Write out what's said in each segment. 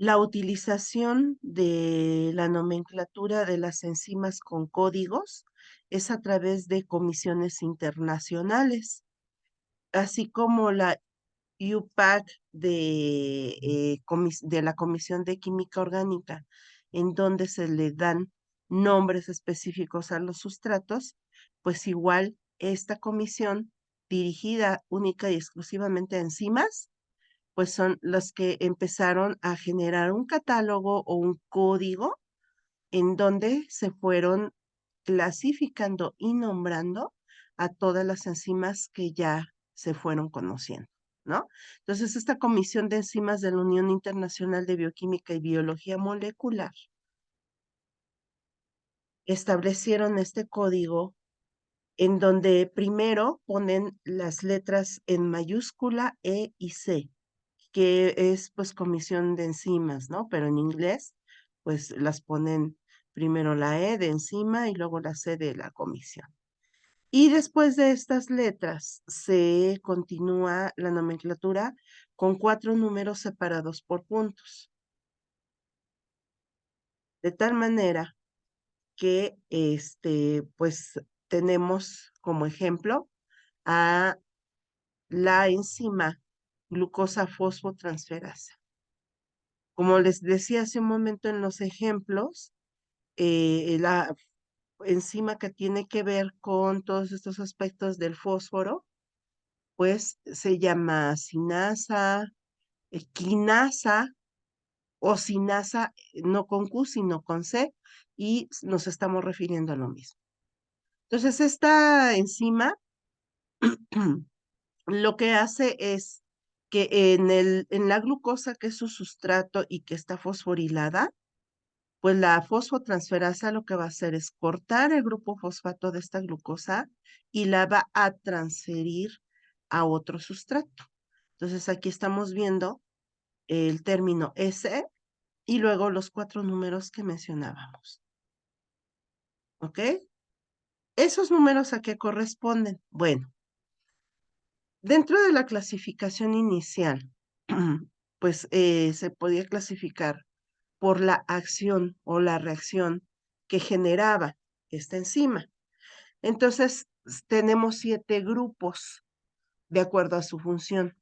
La utilización de la nomenclatura de las enzimas con códigos es a través de comisiones internacionales, así como la UPAC de la Comisión de Química Orgánica, en donde se le dan nombres específicos a los sustratos, pues igual esta comisión dirigida única y exclusivamente a enzimas, pues son los que empezaron a generar un catálogo o un código en donde se fueron clasificando y nombrando a todas las enzimas que ya se fueron conociendo, ¿no? Entonces, esta Comisión de Enzimas de la Unión Internacional de Bioquímica y Biología Molecular establecieron este código en donde primero ponen las letras en mayúscula E y C, que es pues Comisión de Enzimas, ¿no? Pero en inglés, pues las ponen primero la E de enzima y luego la C de la comisión. Y después de estas letras se continúa la nomenclatura con 4 números separados por puntos. De tal manera que, pues tenemos como ejemplo a la enzima glucosa fosfotransferasa. Como les decía hace un momento en los ejemplos, la enzima que tiene que ver con todos estos aspectos del fósforo, pues se llama sinasa, quinasa o sinasa, no con Q, sino con C, y nos estamos refiriendo a lo mismo. Entonces, esta enzima lo que hace es que en la glucosa, que es su sustrato y que está fosforilada, pues la fosfotransferasa lo que va a hacer es cortar el grupo fosfato de esta glucosa y la va a transferir a otro sustrato. Entonces aquí estamos viendo el término S y luego los 4 números que mencionábamos. ¿Ok? ¿Esos números a qué corresponden? Bueno, dentro de la clasificación inicial, pues se podía clasificar por la acción o la reacción que generaba esta enzima. Entonces, tenemos 7 grupos de acuerdo a su función.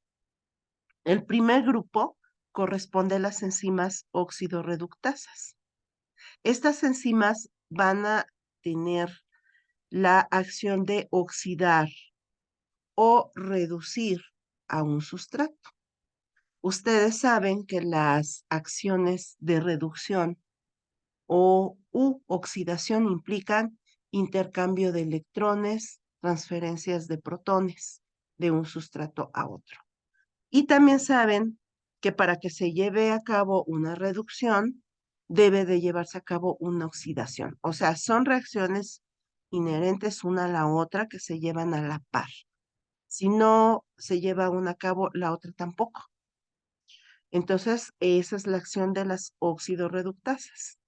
El primer grupo corresponde a las enzimas oxidorreductasas. Estas enzimas van a tener la acción de oxidar o reducir a un sustrato. Ustedes saben que las acciones de reducción o u oxidación implican intercambio de electrones, transferencias de protones de un sustrato a otro. Y también saben que para que se lleve a cabo una reducción, debe de llevarse a cabo una oxidación. O sea, son reacciones inherentes una a la otra que se llevan a la par. Si no se lleva una a cabo, la otra tampoco. Entonces, esa es la acción de las oxidorreductasas.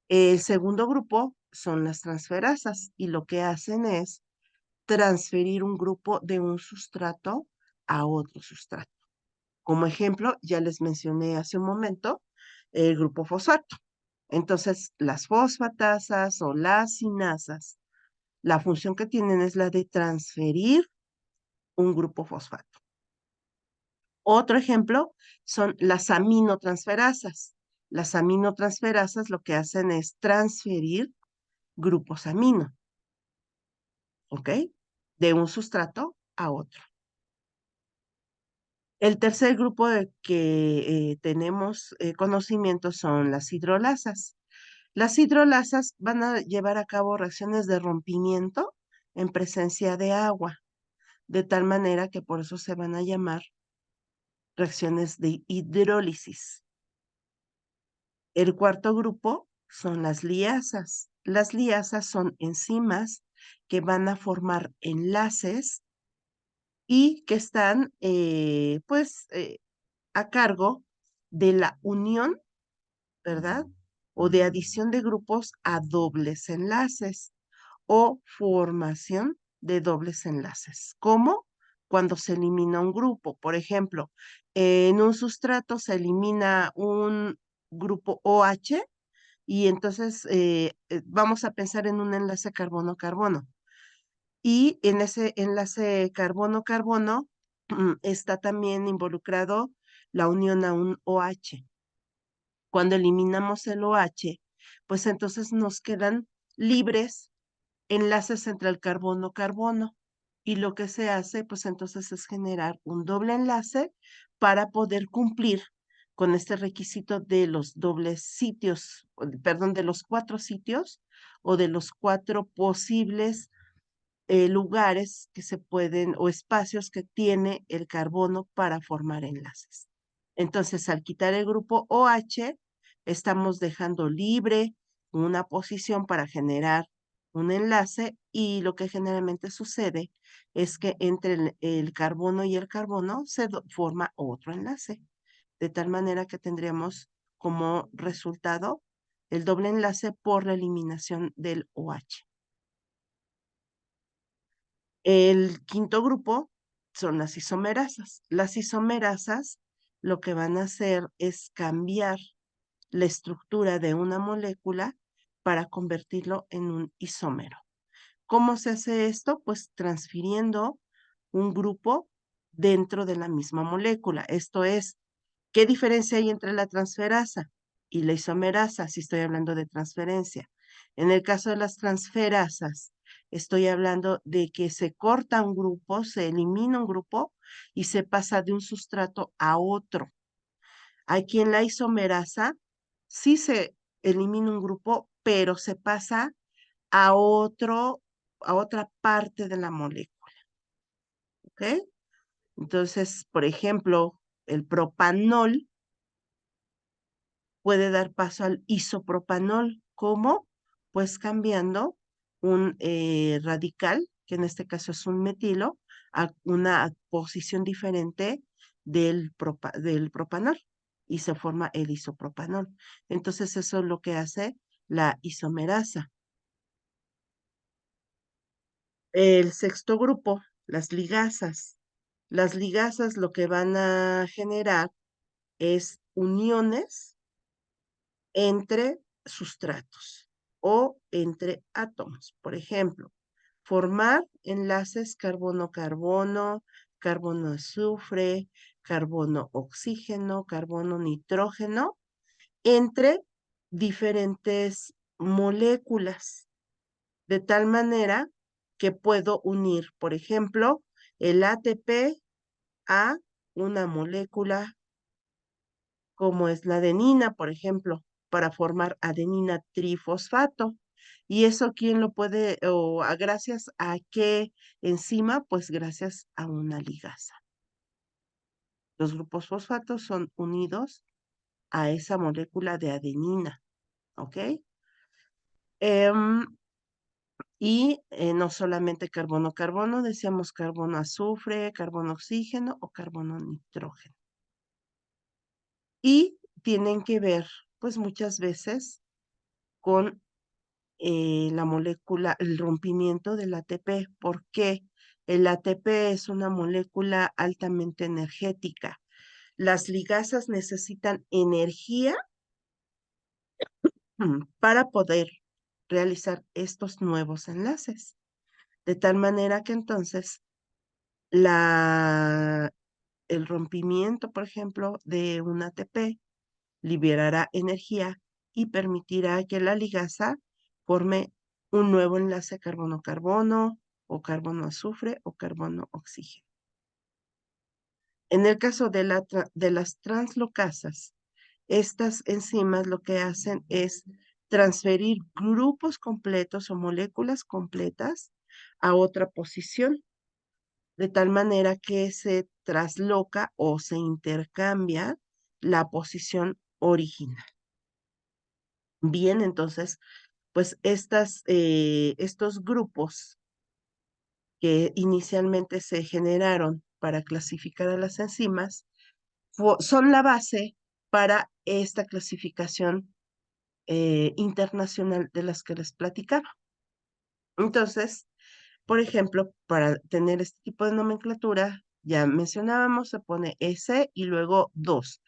El segundo grupo son las transferasas y lo que hacen es transferir un grupo de un sustrato a otro sustrato. Como ejemplo, ya les mencioné hace un momento el grupo fosfato. Entonces, las fosfatasas o las sinasas, la función que tienen es la de transferir un grupo fosfato. Otro ejemplo son las aminotransferasas. Las aminotransferasas lo que hacen es transferir grupos amino, ¿ok? De un sustrato a otro. El tercer grupo de que tenemos conocimiento son las hidrolasas. Las hidrolasas van a llevar a cabo reacciones de rompimiento en presencia de agua, de tal manera que por eso se van a llamar reacciones de hidrólisis. El cuarto grupo son las liasas. Las liasas son enzimas que van a formar enlaces y que están, a cargo de la unión, ¿verdad? O de adición de grupos a dobles enlaces o formación de dobles enlaces. ¿Cómo? cuando se elimina un grupo. Por ejemplo, en un sustrato se elimina un grupo OH y entonces vamos a pensar en un enlace carbono-carbono. Y en ese enlace carbono-carbono está también involucrado la unión a un OH. Cuando eliminamos el OH, pues entonces nos quedan libres enlaces entre el carbono-carbono. Y lo que se hace, pues entonces es generar un doble enlace para poder cumplir con este requisito de los dobles sitios, perdón, de los 4 sitios o de los 4 posibles lugares que se pueden o espacios que tiene el carbono para formar enlaces. Entonces, al quitar el grupo OH, estamos dejando libre una posición para generar un enlace y lo que generalmente sucede es que entre el carbono y el carbono se forma otro enlace, de tal manera que tendríamos como resultado el doble enlace por la eliminación del OH. El quinto grupo son las isomerasas. Las isomerasas lo que van a hacer es cambiar la estructura de una molécula para convertirlo en un isómero. ¿Cómo se hace esto? Pues transfiriendo un grupo dentro de la misma molécula. Esto es, ¿qué diferencia hay entre la transferasa y la isomerasa? Si estoy hablando de transferencia. En el caso de las transferasas, estoy hablando de que se corta un grupo, se elimina un grupo y se pasa de un sustrato a otro. Aquí en la isomerasa sí se elimina un grupo, pero se pasa a a otra parte de la molécula. ¿Ok? Entonces, por ejemplo, el propanol puede dar paso al isopropanol. ¿Cómo? Pues cambiando un radical, que en este caso es un metilo, a una posición diferente del propanol y se forma el isopropanol. Entonces eso es lo que hace la isomerasa. El sexto grupo, las ligasas. Las ligasas lo que van a generar es uniones entre sustratos o entre átomos. Por ejemplo, formar enlaces carbono-carbono, carbono-azufre, carbono-oxígeno, carbono-nitrógeno entre diferentes moléculas, de tal manera que puedo unir, por ejemplo, el ATP a una molécula como es la adenina, por ejemplo, para formar adenina trifosfato. ¿Y eso quién lo puede, gracias a qué enzima? Pues gracias a una ligasa. Los grupos fosfatos son unidos a esa molécula de adenina, ¿ok? Y no solamente carbono-carbono, decíamos carbono-azufre, carbono-oxígeno o carbono-nitrógeno. Y tienen que ver, pues muchas veces, con la molécula, el rompimiento del ATP. ¿Por qué? El ATP es una molécula altamente energética. Las ligasas necesitan energía para poder realizar estos nuevos enlaces. De tal manera que entonces el rompimiento, por ejemplo, de un ATP liberará energía y permitirá que la ligasa forme un nuevo enlace carbono-carbono o carbono-azufre o carbono-oxígeno. En el caso de las translocasas, estas enzimas lo que hacen es transferir grupos completos o moléculas completas a otra posición, de tal manera que se trasloca o se intercambia la posición original. Bien, entonces, pues estos grupos que inicialmente se generaron para clasificar a las enzimas son la base para esta clasificación internacional de las que les platicaba. Entonces, Por ejemplo, para tener este tipo de nomenclatura, ya mencionábamos, se pone S y luego 2.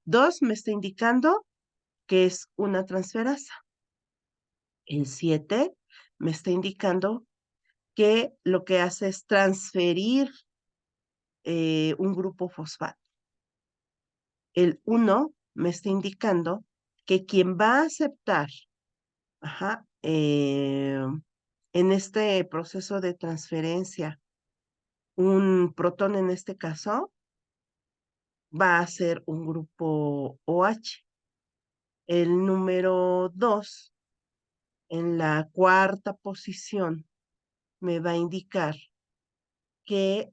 2 me está indicando que es una transferasa. El 7 me está indicando que lo que hace es transferir un grupo fosfato. El 1 me está indicando que quien va a aceptar, ajá, en este proceso de transferencia, un protón en este caso, va a ser un grupo OH. El número 2, en la cuarta posición, me va a indicar que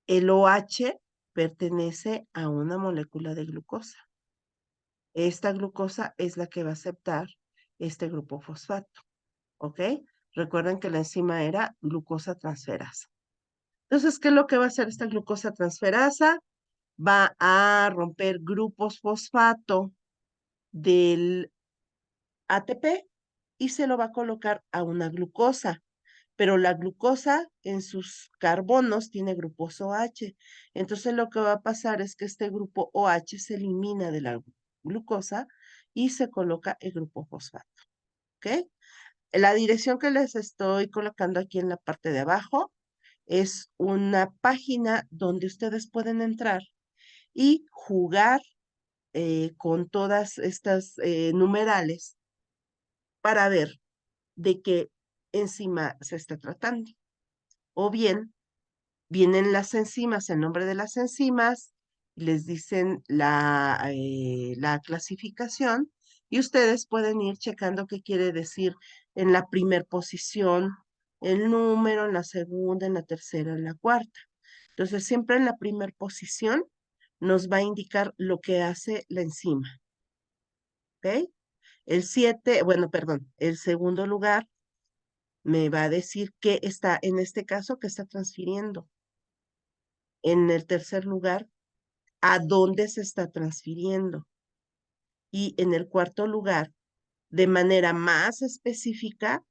el OH pertenece a una molécula de glucosa. Esta glucosa es la que va a aceptar este grupo fosfato, ¿ok? Recuerden que la enzima era glucosa transferasa. Entonces, ¿qué es lo que va a hacer esta glucosa transferasa? Va a romper grupos fosfato del ATP y se lo va a colocar a una glucosa. Pero la glucosa en sus carbonos tiene grupos OH. Entonces lo que va a pasar es que este grupo OH se elimina de la glucosa y se coloca el grupo fosfato. ¿Ok? La dirección que les estoy colocando aquí en la parte de abajo es una página donde ustedes pueden entrar y jugar con todas estas numerales para ver de qué enzima se está tratando. O bien, vienen las enzimas, el nombre de las enzimas, les dicen la clasificación y ustedes pueden ir checando qué quiere decir en la primer posición, el número, en la segunda, en la tercera, en la cuarta. Entonces, siempre en la primera posición nos va a indicar lo que hace la enzima. ¿Ok? El 7, bueno, perdón, el segundo lugar me va a decir qué está, en este caso, que está transfiriendo. En el tercer lugar, a dónde se está transfiriendo. Y en el cuarto lugar, de manera más específica,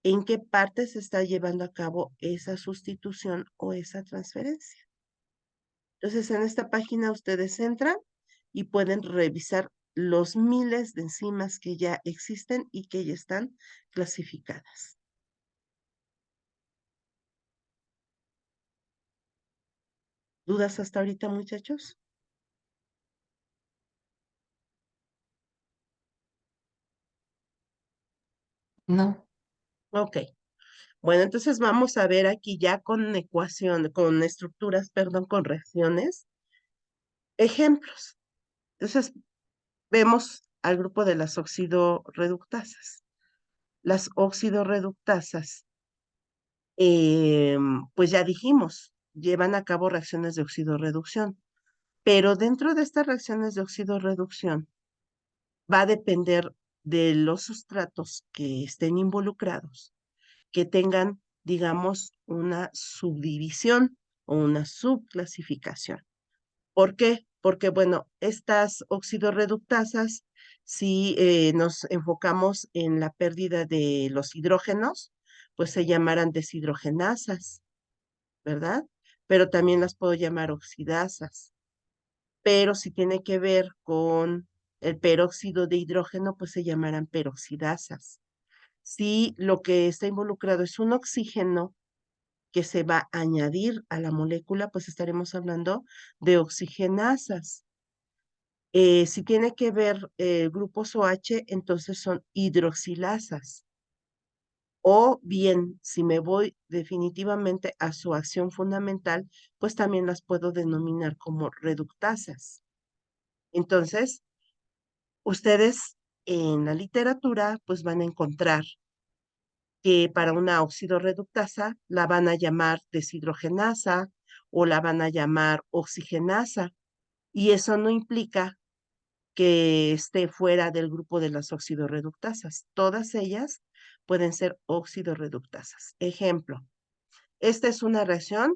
en qué parte se está llevando a cabo esa sustitución o esa transferencia. Entonces, en esta página ustedes entran y pueden revisar los miles de enzimas que ya existen y que ya están clasificadas. ¿Dudas hasta ahorita, muchachos? No, Ok. Bueno, entonces vamos a ver aquí ya con ecuación, con estructuras, perdón, con reacciones, ejemplos. Entonces vemos al grupo de las oxidorreductasas. Las oxidorreductasas, pues ya dijimos, llevan a cabo reacciones de oxidorreducción, pero dentro de estas reacciones de oxidorreducción va a depender de los sustratos que estén involucrados, que tengan, digamos, una subdivisión o una subclasificación. ¿Por qué? Porque, bueno, estas oxidorreductasas, si nos enfocamos en la pérdida de los hidrógenos, pues se llamarán deshidrogenasas, ¿verdad? Pero también las puedo llamar oxidasas. Pero si tiene que ver con el peróxido de hidrógeno, pues se llamarán peroxidasas. Si lo que está involucrado es un oxígeno que se va a añadir a la molécula, pues estaremos hablando de oxigenasas. Si tiene que ver grupos OH, entonces son hidroxilasas. O bien, si me voy definitivamente a su acción fundamental, pues también las puedo denominar como reductasas. Entonces, ustedes en la literatura, pues van a encontrar que para una oxidorreductasa la van a llamar deshidrogenasa o la van a llamar oxigenasa. Y eso no implica que esté fuera del grupo de las oxidorreductasas. Todas ellas pueden ser oxidorreductasas. Ejemplo, esta es una reacción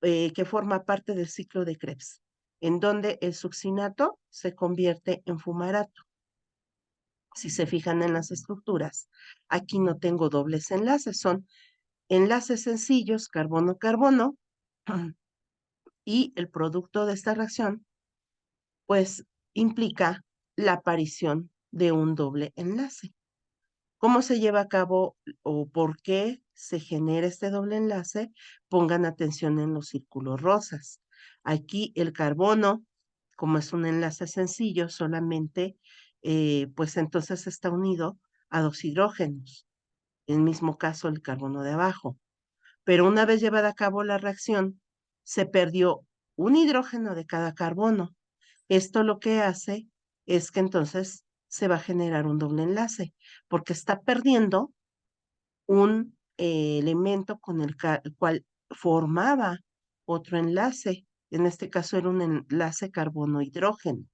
que forma parte del ciclo de Krebs, en donde el succinato se convierte en fumarato. Si se fijan en las estructuras, aquí no tengo dobles enlaces, son enlaces sencillos, carbono-carbono, y el producto de esta reacción, pues implica la aparición de un doble enlace. ¿Cómo se lleva a cabo o por qué se genera este doble enlace? Pongan atención en los círculos rosas. Aquí el carbono, como es un enlace sencillo, solamente, pues entonces está unido a dos hidrógenos. En el mismo caso el carbono de abajo. Pero una vez llevada a cabo la reacción, se perdió un hidrógeno de cada carbono. Esto lo que hace es que entonces se va a generar un doble enlace, porque está perdiendo un elemento con el cual formaba otro enlace. En este caso era un enlace carbono-hidrógeno,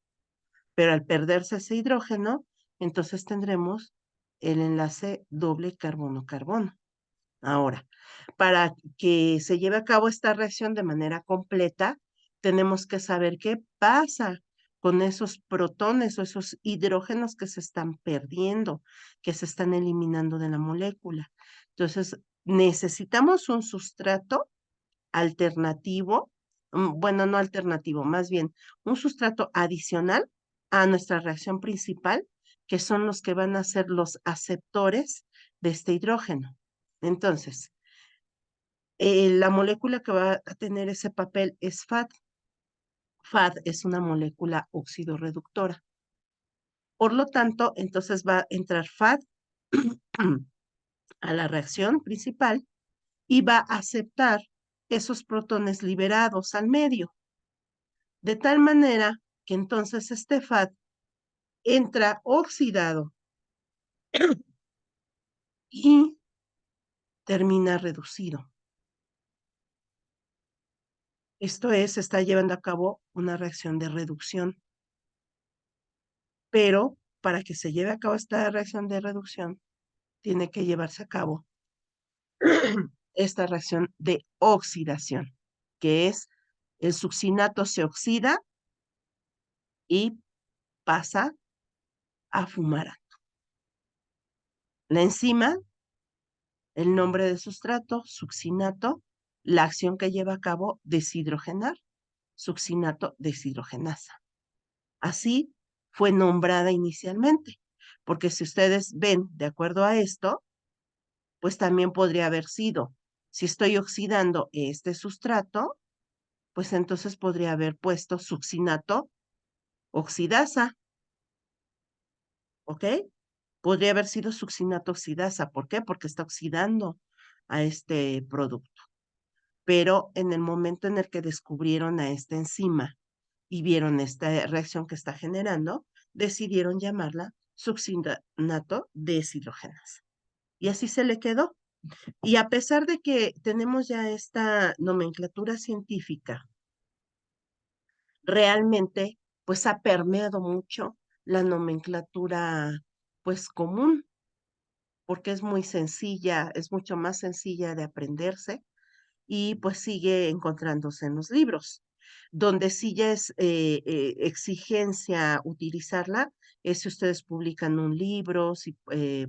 pero al perderse ese hidrógeno, entonces tendremos el enlace doble carbono-carbono. Ahora, para que se lleve a cabo esta reacción de manera completa, tenemos que saber qué pasa con esos protones o esos hidrógenos que se están perdiendo, que se están eliminando de la molécula. Entonces, necesitamos un sustrato alternativo, bueno, no alternativo, más bien un sustrato adicional a nuestra reacción principal, que son los que van a ser los aceptores de este hidrógeno. Entonces, la molécula que va a tener ese papel es FAD. FAD es una molécula oxidorreductora. Por lo tanto, entonces va a entrar FAD a la reacción principal y va a aceptar esos protones liberados al medio, de tal manera que entonces este FAD entra oxidado y termina reducido. Esto es, se está llevando a cabo una reacción de reducción, pero para que se lleve a cabo esta reacción de reducción, tiene que llevarse a cabo esta reacción de oxidación, que es el succinato se oxida y pasa a fumarato. La enzima, el nombre del sustrato, succinato, la acción que lleva a cabo, deshidrogenar, succinato deshidrogenasa. Así fue nombrada inicialmente, porque si ustedes ven, de acuerdo a esto, pues también podría haber sido, si estoy oxidando este sustrato, pues entonces podría haber puesto succinato oxidasa, ¿ok? Podría haber sido succinato oxidasa. ¿Por qué? Porque está oxidando a este producto. Pero en el momento en el que descubrieron a esta enzima y vieron esta reacción que está generando, decidieron llamarla succinato deshidrogenasa. Y así se le quedó. Y a pesar de que tenemos ya esta nomenclatura científica, realmente pues ha permeado mucho la nomenclatura pues común, porque es muy sencilla, es mucho más sencilla de aprenderse y pues sigue encontrándose en los libros. Donde sí ya es exigencia utilizarla, es si ustedes publican un libro, si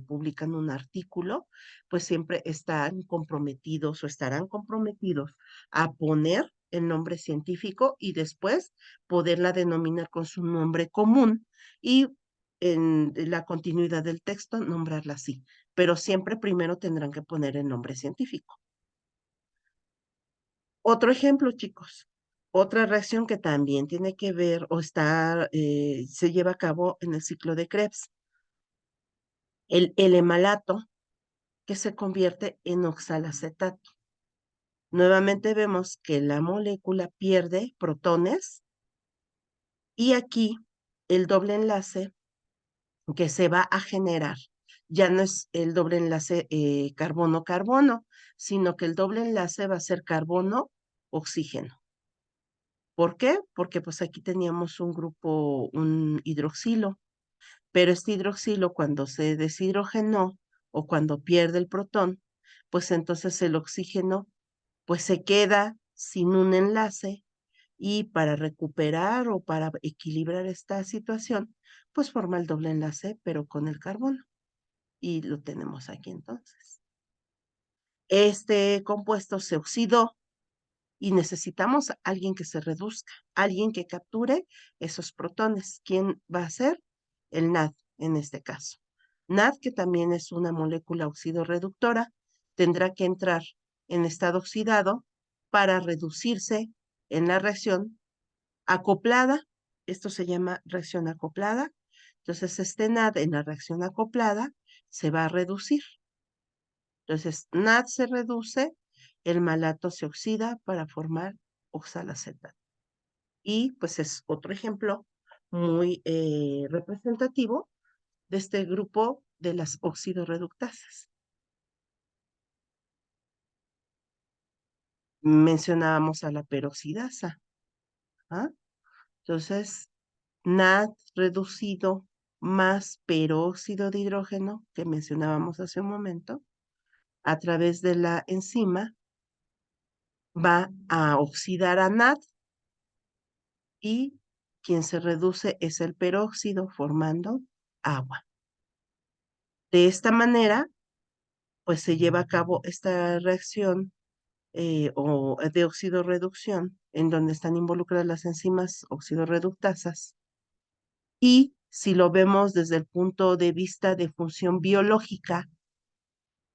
publican un artículo, pues siempre están comprometidos o estarán comprometidos a poner el nombre científico y después poderla denominar con su nombre común y en la continuidad del texto nombrarla así. Pero siempre primero tendrán que poner el nombre científico. Otro ejemplo, chicos. Otra reacción que también tiene que ver o está, se lleva a cabo en el ciclo de Krebs. El hemalato que se convierte en oxalacetato. Nuevamente vemos que la molécula pierde protones y aquí el doble enlace que se va a generar ya no es el doble enlace carbono-carbono, sino que el doble enlace va a ser carbono-oxígeno. ¿Por qué? Porque pues aquí teníamos un grupo, un hidroxilo, pero este hidroxilo cuando se deshidrogenó o cuando pierde el protón, pues entonces el oxígeno pues se queda sin un enlace y para recuperar o para equilibrar esta situación, pues forma el doble enlace, pero con el carbono. Y lo tenemos aquí entonces. Este compuesto se oxidó y necesitamos a alguien que se reduzca, alguien que capture esos protones. ¿Quién va a ser? El NAD en este caso. NAD, que también es una molécula oxidorreductora, tendrá que entrar en estado oxidado para reducirse en la reacción acoplada. Esto se llama reacción acoplada. Entonces, este NAD en la reacción acoplada se va a reducir. Entonces, NAD se reduce, el malato se oxida para formar oxalacetato. Y pues es otro ejemplo muy representativo de este grupo de las oxidorreductasas. Mencionábamos a la peroxidasa. ¿Ah? Entonces, NAD reducido más peróxido de hidrógeno, que mencionábamos hace un momento, a través de la enzima, va a oxidar a NAD y quien se reduce es el peróxido formando agua. De esta manera, pues se lleva a cabo esta reacción o de oxidorreducción, en donde están involucradas las enzimas oxidorreductasas. Y si lo vemos desde el punto de vista de función biológica,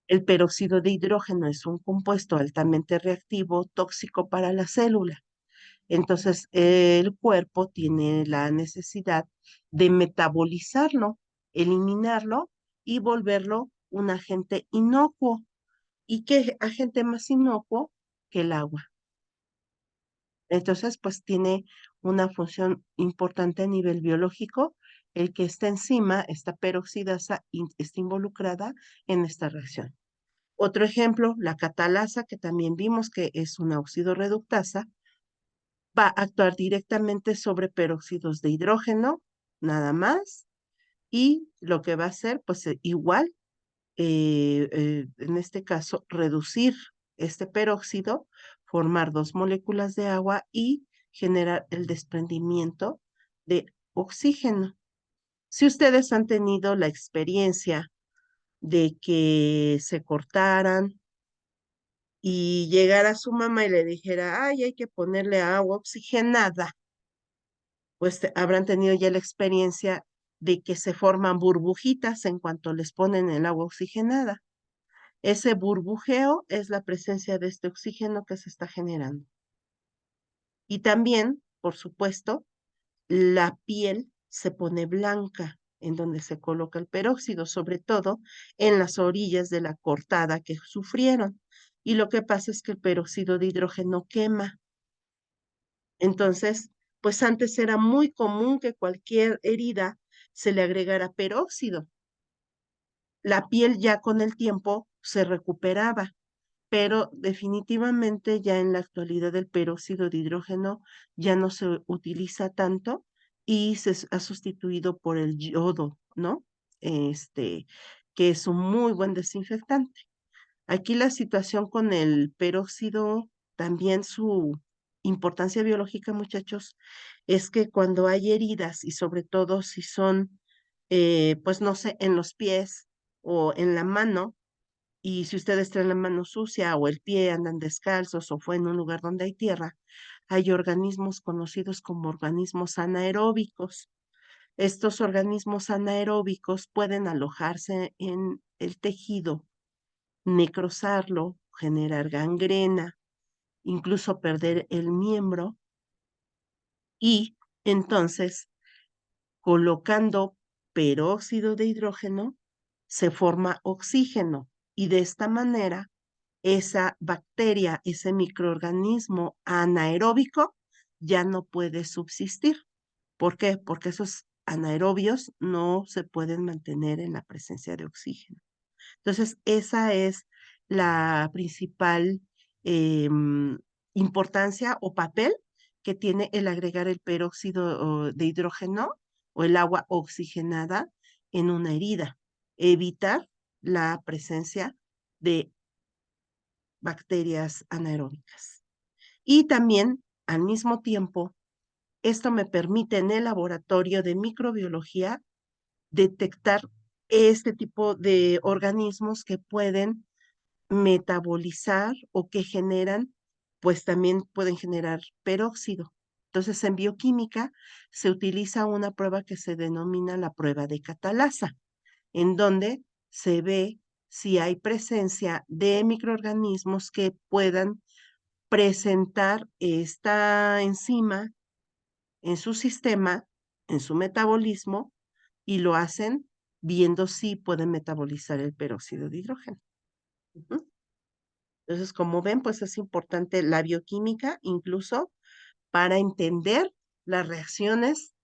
el peróxido de hidrógeno es un compuesto altamente reactivo, tóxico para la célula. Entonces, el cuerpo tiene la necesidad de metabolizarlo, eliminarlo y volverlo un agente inocuo. ¿Y qué agente más inocuo que el agua? Entonces, pues tiene una función importante a nivel biológico, el que esta enzima, esta peroxidasa, está involucrada en esta reacción. Otro ejemplo, la catalasa, que también vimos que es una oxidorreductasa, va a actuar directamente sobre peróxidos de hidrógeno, nada más, y lo que va a hacer, pues igual, en este caso, reducir este peróxido, formar dos moléculas de agua y generar el desprendimiento de oxígeno. Si ustedes han tenido la experiencia de que se cortaran y llegara su mamá y le dijera, ay, hay que ponerle agua oxigenada, pues habrán tenido ya la experiencia de que se forman burbujitas en cuanto les ponen el agua oxigenada. Ese burbujeo es la presencia de este oxígeno que se está generando. Y también, por supuesto, la piel se pone blanca en donde se coloca el peróxido, sobre todo en las orillas de la cortada que sufrieron. Y lo que pasa es que el peróxido de hidrógeno quema. Entonces, pues antes era muy común que cualquier herida se le agregara peróxido. La piel ya con el tiempo se recuperaba, pero definitivamente ya en la actualidad el peróxido de hidrógeno ya no se utiliza tanto y ha sustituido por el yodo, ¿no? Este, que es un muy buen desinfectante. Aquí la situación con el peróxido, también su importancia biológica, muchachos, es que cuando hay heridas y sobre todo si son, pues no sé, en los pies o en la mano, y si ustedes traen la mano sucia o el pie, andan descalzos o fue en un lugar donde hay tierra, hay organismos conocidos como organismos anaeróbicos. Estos organismos anaeróbicos pueden alojarse en el tejido, necrosarlo, generar gangrena, incluso perder el miembro y entonces colocando peróxido de hidrógeno se forma oxígeno y de esta manera esa bacteria, ese microorganismo anaeróbico ya no puede subsistir. ¿Por qué? Porque esos anaerobios no se pueden mantener en la presencia de oxígeno. Entonces, esa es la principal em, importancia o papel que tiene el agregar el peróxido de hidrógeno o el agua oxigenada en una herida. Evitar la presencia de bacterias anaeróbicas. Y también, al mismo tiempo, esto me permite en el laboratorio de microbiología detectar este tipo de organismos que pueden metabolizar o que generan, pues también pueden generar peróxido. Entonces, en bioquímica se utiliza una prueba que se denomina la prueba de catalasa, en donde se ve si hay presencia de microorganismos que puedan presentar esta enzima en su sistema, en su metabolismo, y lo hacen viendo si pueden metabolizar el peróxido de hidrógeno. Ujú. Entonces, como ven, pues es importante la bioquímica incluso para entender las reacciones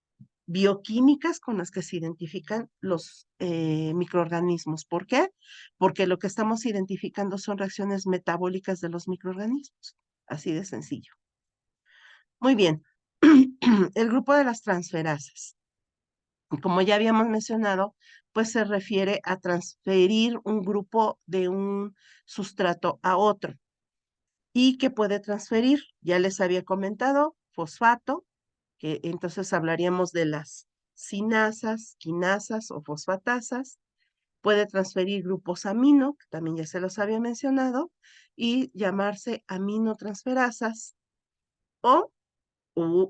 bioquímicas con las que se identifican los microorganismos. ¿Por qué? Porque lo que estamos identificando son reacciones metabólicas de los microorganismos. Así de sencillo. Muy bien. El grupo de las transferasas. Como ya habíamos mencionado, pues se refiere a transferir un grupo de un sustrato a otro. ¿Y que puede transferir? Ya les había comentado, fosfato, que entonces hablaríamos de las sinasas, quinasas o fosfatasas. Puede transferir grupos amino, que también ya se los había mencionado, y llamarse aminotransferasas. O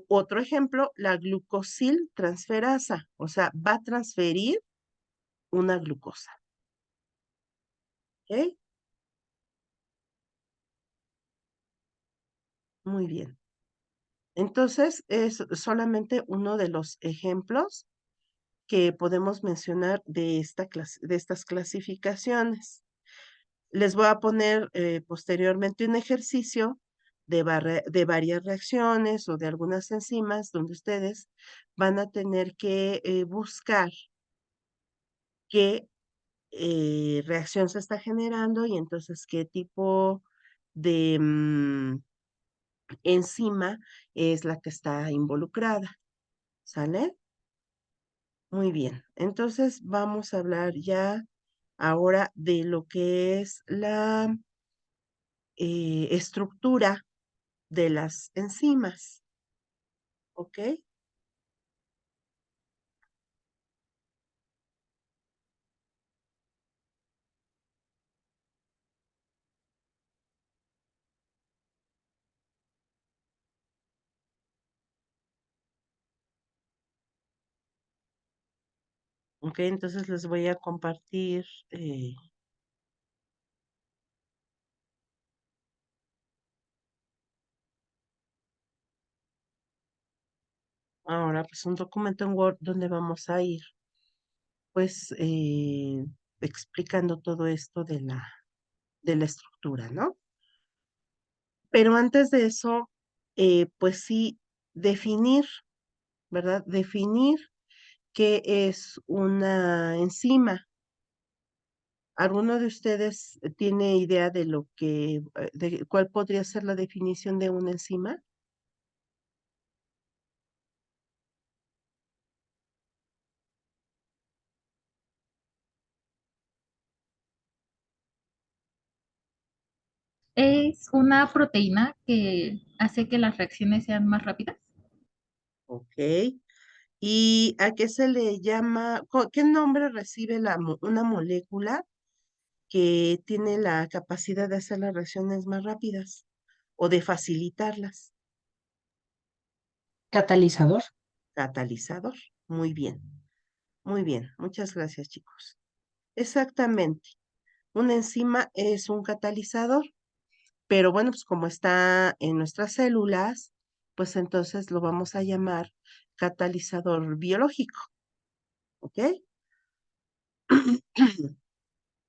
otro ejemplo, la glucosiltransferasa, o sea, va a transferir una glucosa. ¿Ok? Muy bien. Entonces, es solamente uno de los ejemplos que podemos mencionar de de estas clasificaciones. Les voy a poner posteriormente un ejercicio de varias reacciones o de algunas enzimas donde ustedes van a tener que buscar qué reacción se está generando y entonces qué tipo de enzima es la que está involucrada. ¿Sale? Muy bien. Entonces vamos a hablar ya ahora de lo que es la estructura de las enzimas. ¿Ok? Ok, entonces les voy a compartir ahora pues un documento en Word donde vamos a ir pues explicando todo esto de la estructura, ¿no? Pero antes de eso, pues sí, definir, ¿verdad? Definir qué es una enzima. ¿Alguno de ustedes tiene idea de de cuál podría ser la definición de una enzima? Es una proteína que hace que las reacciones sean más rápidas. Ok. ¿Y a qué se le llama, qué nombre recibe una molécula que tiene la capacidad de hacer las reacciones más rápidas o de facilitarlas? Catalizador. Catalizador. Muy bien, muy bien. Muchas gracias, chicos. Exactamente. Una enzima es un catalizador, pero bueno, pues como está en nuestras células, pues entonces lo vamos a llamar catalizador biológico, ¿ok?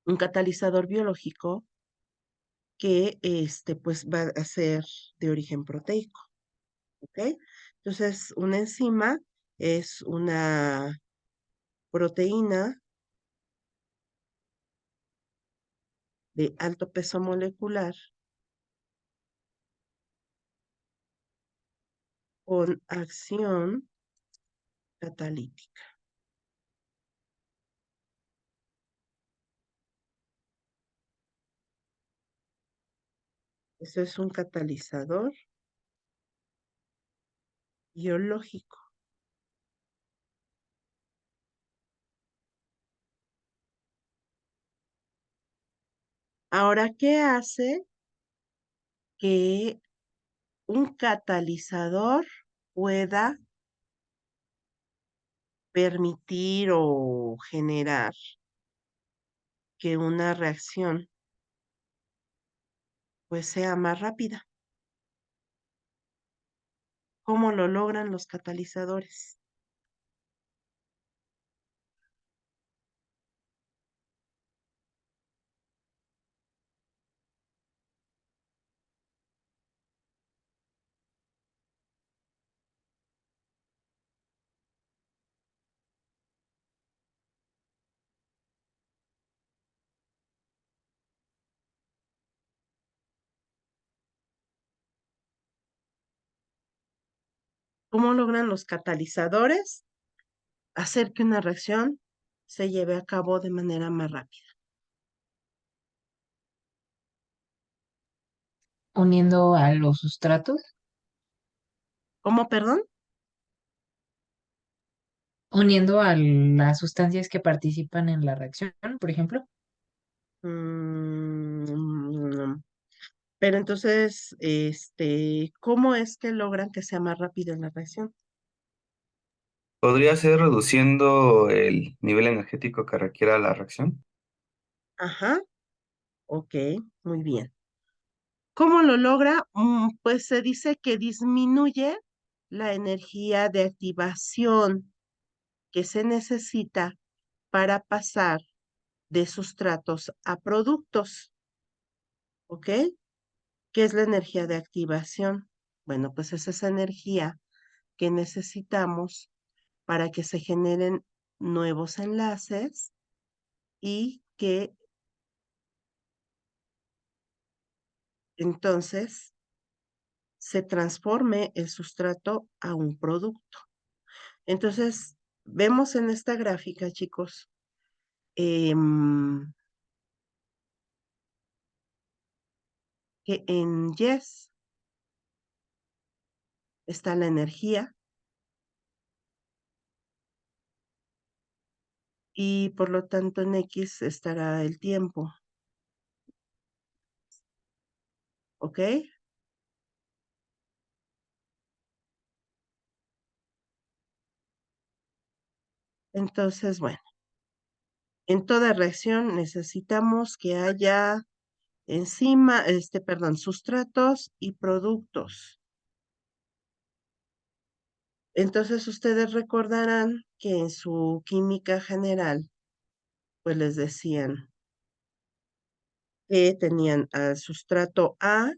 Un catalizador biológico que pues va a ser de origen proteico, ¿ok? Entonces, una enzima es una proteína de alto peso molecular con acción catalítica. Eso es un catalizador biológico. Ahora, ¿qué hace que un catalizador pueda permitir o generar que una reacción pues sea más rápida? ¿Cómo lo logran los catalizadores? ¿Cómo logran los catalizadores hacer que una reacción se lleve a cabo de manera más rápida? Uniendo a los sustratos, ¿Cómo, perdón? uniendo a las sustancias que participan en la reacción, por ejemplo. Mm, pero entonces, ¿cómo es que logran que sea más rápida la reacción? ¿Podría ser reduciendo el nivel energético que requiera la reacción? Ajá, ok, muy bien. ¿Cómo lo logra? Pues se dice que disminuye la energía de activación que se necesita para pasar de sustratos a productos, ¿ok? ¿Qué es la energía de activación? Bueno, pues es esa energía que necesitamos para que se generen nuevos enlaces y que entonces se transforme el sustrato a un producto. Entonces, vemos en esta gráfica, chicos, em, que en yes está la energía y por lo tanto en X estará el tiempo, ¿ok? Entonces, bueno, en toda reacción necesitamos que haya perdón, sustratos y productos. Entonces ustedes recordarán que en su química general, pues les decían que tenían al sustrato A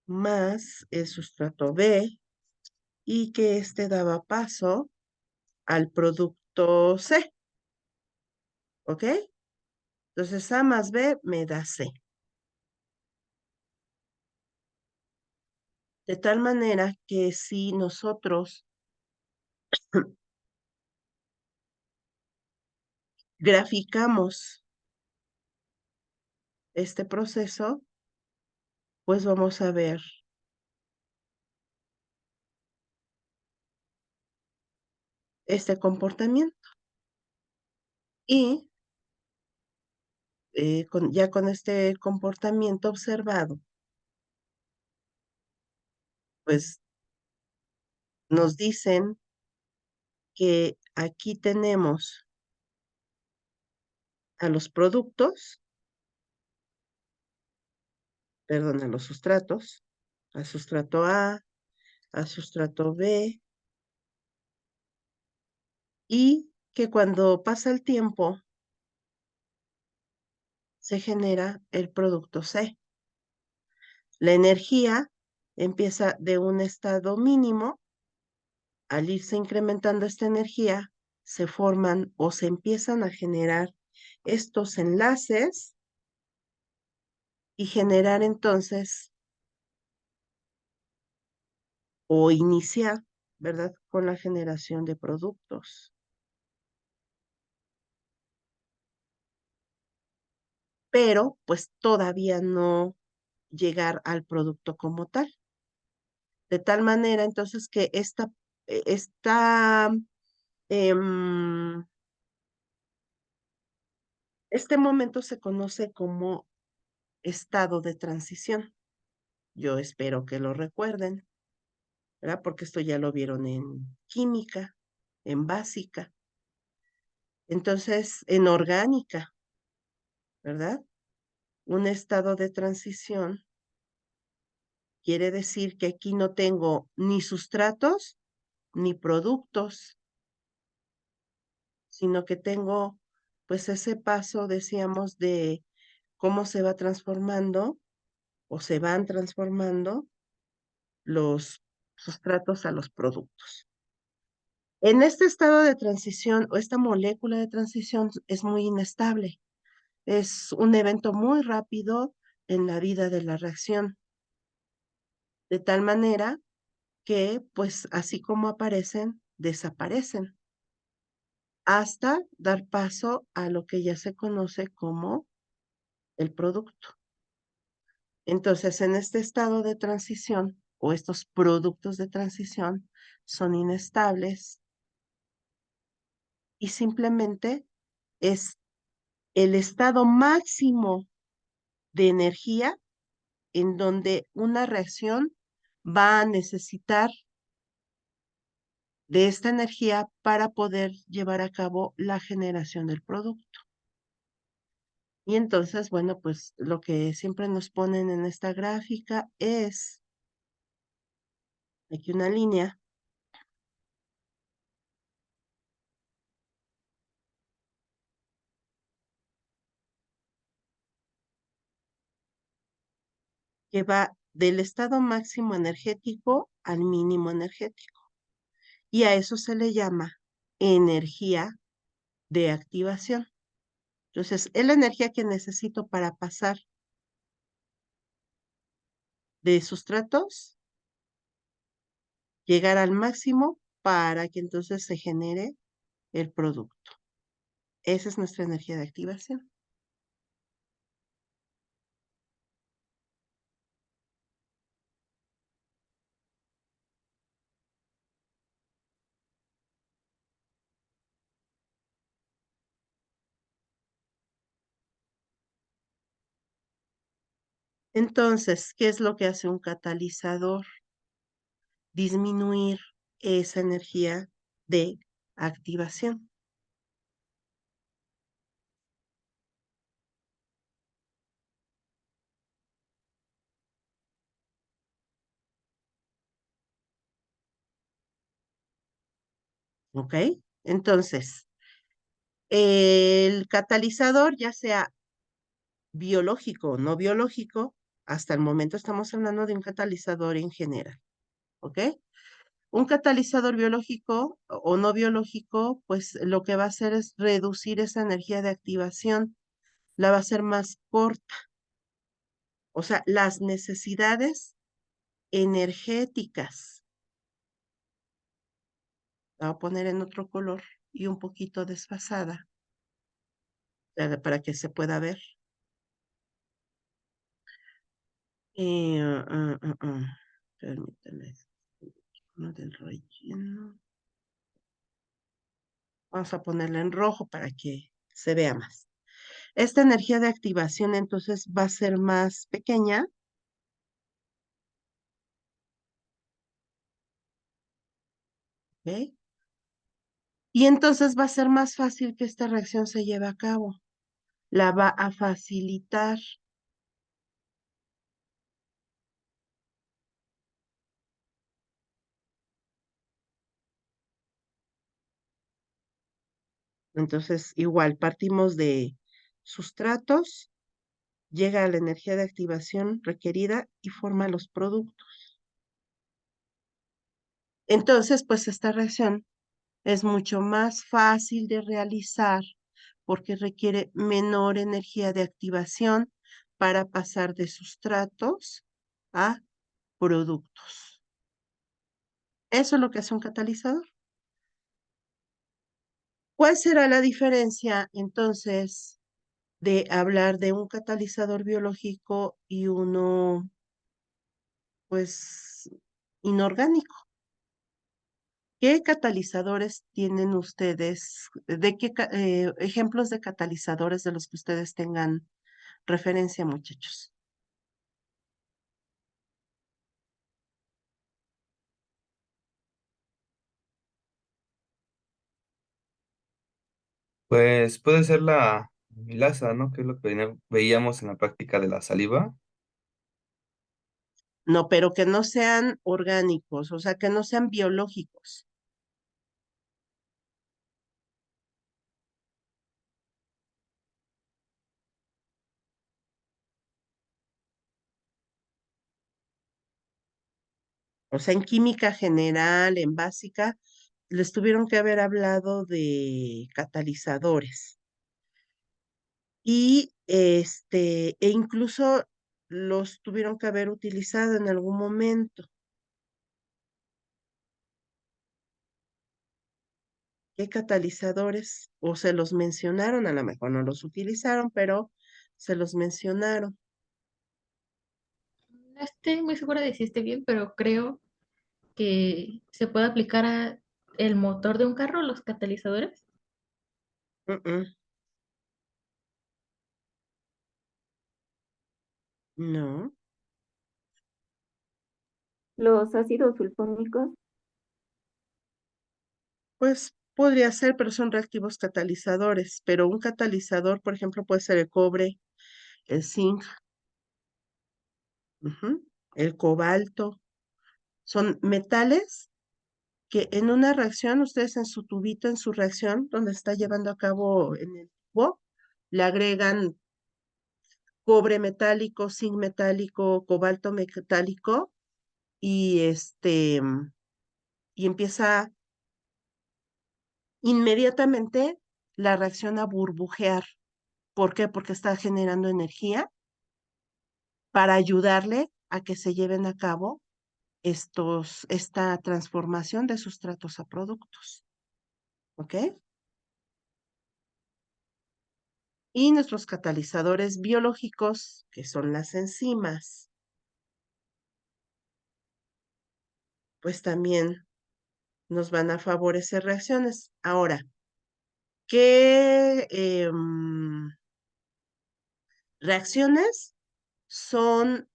más el sustrato B y que este daba paso al producto C, ¿ok? Entonces A más B me da C. De tal manera que si nosotros graficamos este proceso, pues vamos a ver este comportamiento. Y ya con este comportamiento observado, pues nos dicen que aquí tenemos a los productos, perdón, a los sustratos, al sustrato A, al sustrato B, y que cuando pasa el tiempo se genera el producto C. La energía empieza de un estado mínimo. Al irse incrementando esta energía, se forman o se empiezan a generar estos enlaces y generar entonces o iniciar, ¿verdad? Con la generación de productos. Pero pues todavía no llegar al producto como tal. De tal manera entonces que esta em, Este momento se conoce como estado de transición. Yo espero que lo recuerden, ¿verdad? Porque esto ya lo vieron en química, en básica, entonces en orgánica, ¿verdad? Un estado de transición quiere decir que aquí no tengo ni sustratos ni productos, sino que tengo pues ese paso, decíamos, de cómo se va transformando o se van transformando los sustratos a los productos. En este estado de transición o esta molécula de transición es muy inestable. Es un evento muy rápido en la vida de la reacción, de tal manera que, pues, así como aparecen, desaparecen, hasta dar paso a lo que ya se conoce como el producto. Entonces, en este estado de transición o estos productos de transición son inestables y simplemente es el estado máximo de energía en donde una reacción va a necesitar de esta energía para poder llevar a cabo la generación del producto. Y entonces, bueno, pues lo que siempre nos ponen en esta gráfica es aquí una línea que va del estado máximo energético al mínimo energético. Y a eso se le llama energía de activación. Entonces, es la energía que necesito para pasar de sustratos, llegar al máximo para que entonces se genere el producto. Esa es nuestra energía de activación. Entonces, ¿qué es lo que hace un catalizador? Disminuir esa energía de activación. ¿Ok? Entonces, el catalizador, ya sea biológico o no biológico, hasta el momento estamos hablando de un catalizador en general. ¿Ok? Un catalizador biológico o no biológico, pues lo que va a hacer es reducir esa energía de activación, la va a hacer más corta. O sea, las necesidades energéticas. La voy a poner en otro color y un poquito desfasada para que se pueda ver. Permítame. Uno del relleno. Vamos a ponerla en rojo para que se vea más. Esta energía de activación entonces va a ser más pequeña. ¿Ok? Y entonces va a ser más fácil que esta reacción se lleve a cabo. La va a facilitar. Entonces, igual, partimos de sustratos, llega a la energía de activación requerida y forma los productos. Entonces, pues esta reacción es mucho más fácil de realizar porque requiere menor energía de activación para pasar de sustratos a productos. Eso es lo que hace un catalizador. ¿Cuál será la diferencia entonces de hablar de un catalizador biológico y uno, pues, inorgánico? ¿Qué catalizadores tienen ustedes? ¿De qué ejemplos de catalizadores de los que ustedes tengan referencia, muchachos? Pues puede ser la milasa, ¿no? Que es lo que veíamos en la práctica de la saliva. No, pero que no sean orgánicos, o sea, que no sean biológicos. O sea, en química general, en básica, les tuvieron que haber hablado de catalizadores. Y e incluso los tuvieron que haber utilizado en algún momento. ¿Qué catalizadores? O se los mencionaron, a lo mejor no los utilizaron, pero se los mencionaron. No estoy muy segura de si esté bien, pero creo que se puede aplicar a el motor de un carro, los catalizadores. Mm, mm, no, Los ácidos sulfónicos, pues podría ser, pero son reactivos catalizadores. Pero un catalizador, por ejemplo, puede ser el cobre, el zinc, ujú, el cobalto. Son metales que en una reacción, ustedes en su tubito, en su reacción, donde está llevando a cabo en el tubo, le agregan cobre metálico, zinc metálico, cobalto metálico y y empieza inmediatamente la reacción a burbujear. ¿Por qué? Porque está generando energía para ayudarle a que se lleven a cabo esta transformación de sustratos a productos. ¿Ok? Y nuestros catalizadores biológicos, que son las enzimas, pues también nos van a favorecer reacciones. Ahora, ¿qué reacciones son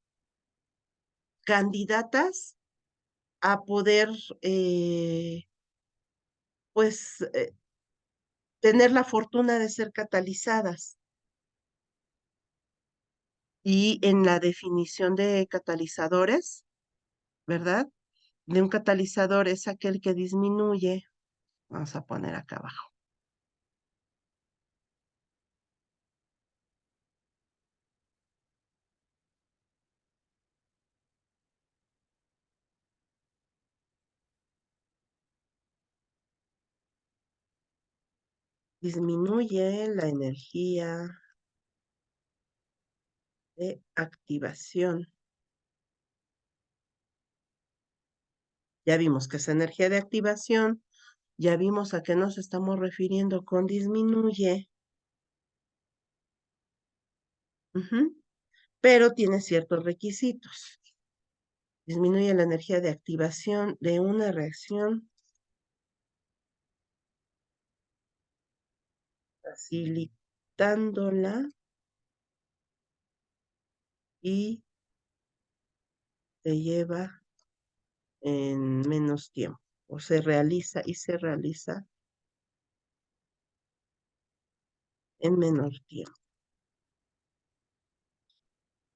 candidatas a poder, pues, tener la fortuna de ser catalizadas? Y en la definición de catalizadores, ¿verdad? De un catalizador es aquel que disminuye, vamos a poner acá abajo, disminuye la energía de activación. Ya vimos que es energía de activación, ya vimos a qué nos estamos refiriendo con disminuye, ujú, pero tiene ciertos requisitos. Disminuye la energía de activación de una reacción, facilitándola y se lleva en menos tiempo, o se realiza en menor tiempo.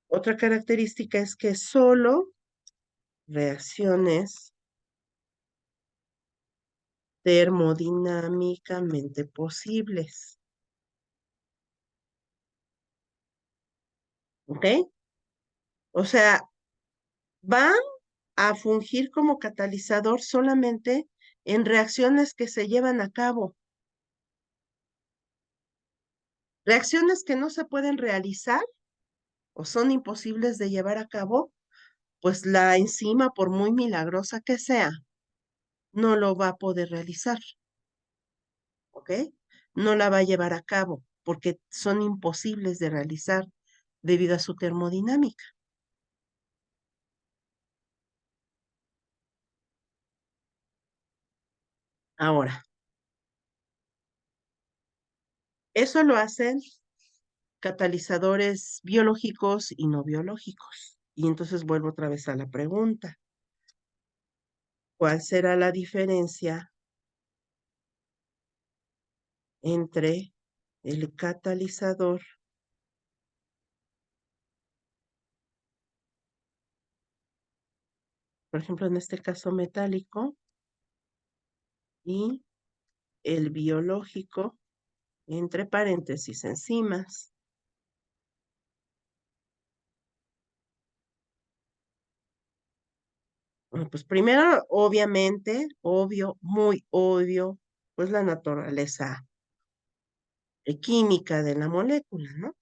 Otra característica es que solo reacciones termodinámicamente posibles. ¿Ok? O sea, van a fungir como catalizador solamente en reacciones que se llevan a cabo. Reacciones que no se pueden realizar o son imposibles de llevar a cabo, pues la enzima, por muy milagrosa que sea, no lo va a poder realizar. ¿Ok? No la va a llevar a cabo porque son imposibles de realizar debido a su termodinámica. Ahora, eso lo hacen catalizadores biológicos y no biológicos. Y entonces vuelvo otra vez a la pregunta. ¿Cuál será la diferencia entre el catalizador por ejemplo, en este caso metálico, y el biológico, entre paréntesis, enzimas? Bueno, pues primero, obviamente, obvio, muy obvio, pues la naturaleza química de la molécula, ¿no?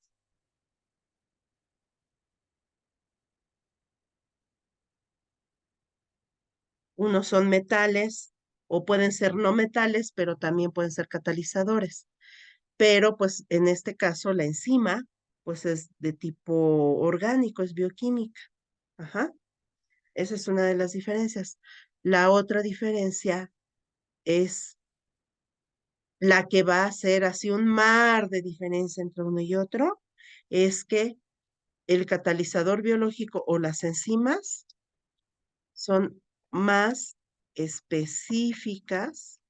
Unos son metales o pueden ser no metales, pero también pueden ser catalizadores. Pero pues en este caso la enzima pues es de tipo orgánico, es bioquímica. Ajá. Esa es una de las diferencias. La otra diferencia es la que va a hacer así un mar de diferencia entre uno y otro, es que el catalizador biológico o las enzimas son más específicas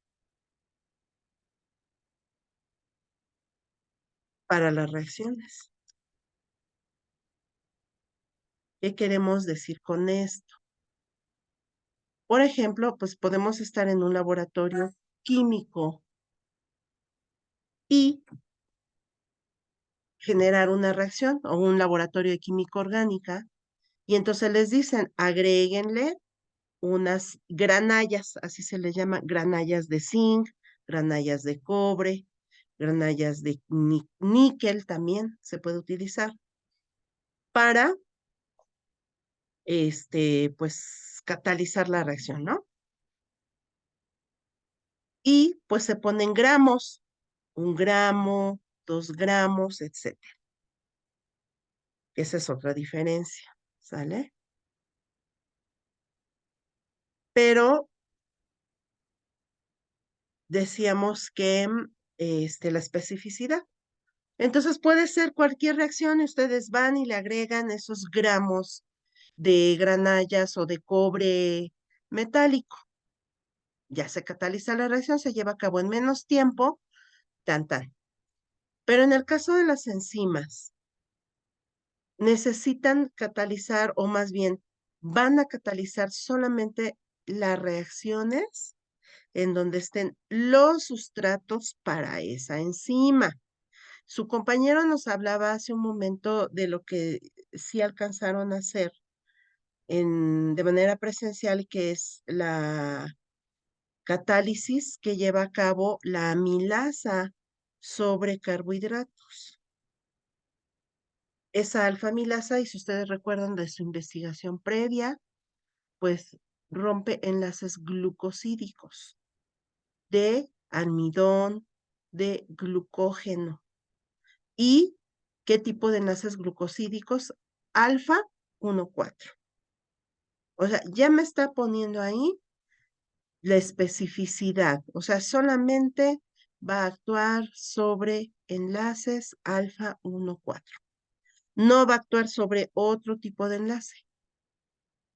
para las reacciones. ¿Qué queremos decir con esto? Por ejemplo, pues podemos estar en un laboratorio químico y generar una reacción o un laboratorio de química orgánica y entonces les dicen, agréguenle unas granallas, así se les llama, granallas de zinc, granallas de cobre, granallas de níquel también se puede utilizar para, pues, catalizar la reacción, ¿no? Y pues se ponen gramos, 1 gramo, 2 gramos, etcétera. Esa es otra diferencia, ¿sale? Pero decíamos que la especificidad. Entonces puede ser cualquier reacción y ustedes van y le agregan esos gramos de granallas o de cobre metálico. Ya se cataliza la reacción, se lleva a cabo en menos tiempo, tan tan. Pero en el caso de las enzimas, necesitan catalizar o más bien van a catalizar solamente las reacciones en donde estén los sustratos para esa enzima. Su compañero nos hablaba hace un momento de lo que sí alcanzaron a hacer de manera presencial, que es la catálisis que lleva a cabo la amilasa sobre carbohidratos. Esa alfa-amilasa, y si ustedes recuerdan de su investigación previa, pues rompe enlaces glucosídicos de almidón, de glucógeno. ¿Y qué tipo de enlaces glucosídicos? Alfa 1,4. O sea, ya me está poniendo ahí la especificidad. O sea, solamente va a actuar sobre enlaces alfa 1,4. No va a actuar sobre otro tipo de enlace.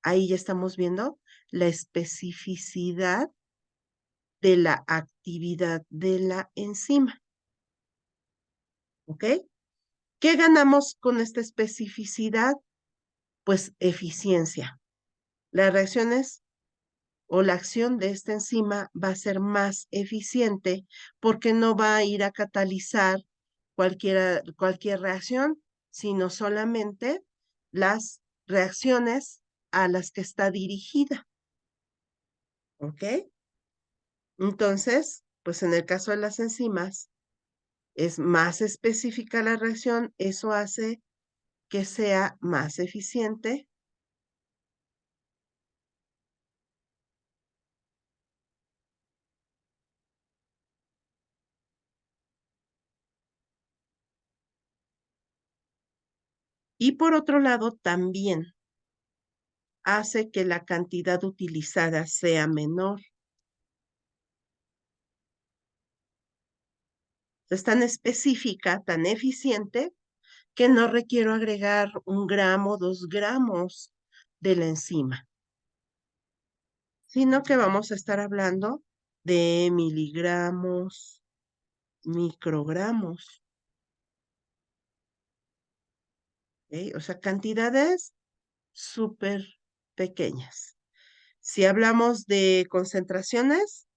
Ahí ya estamos viendo la especificidad de la actividad de la enzima. ¿Ok? ¿Qué ganamos con esta especificidad? Pues eficiencia. Las reacciones o la acción de esta enzima va a ser más eficiente porque no va a ir a catalizar cualquier reacción, sino solamente las reacciones a las que está dirigida. ¿Ok? Entonces, pues en el caso de las enzimas, es más específica la reacción, eso hace que sea más eficiente. Y por otro lado, también hace que la cantidad utilizada sea menor. Es tan específica, tan eficiente, que no requiero agregar 1 gramo, 2 gramos de la enzima, sino que vamos a estar hablando de miligramos, microgramos, ¿ok? O sea, cantidades súper pequeñas. Si hablamos de concentraciones,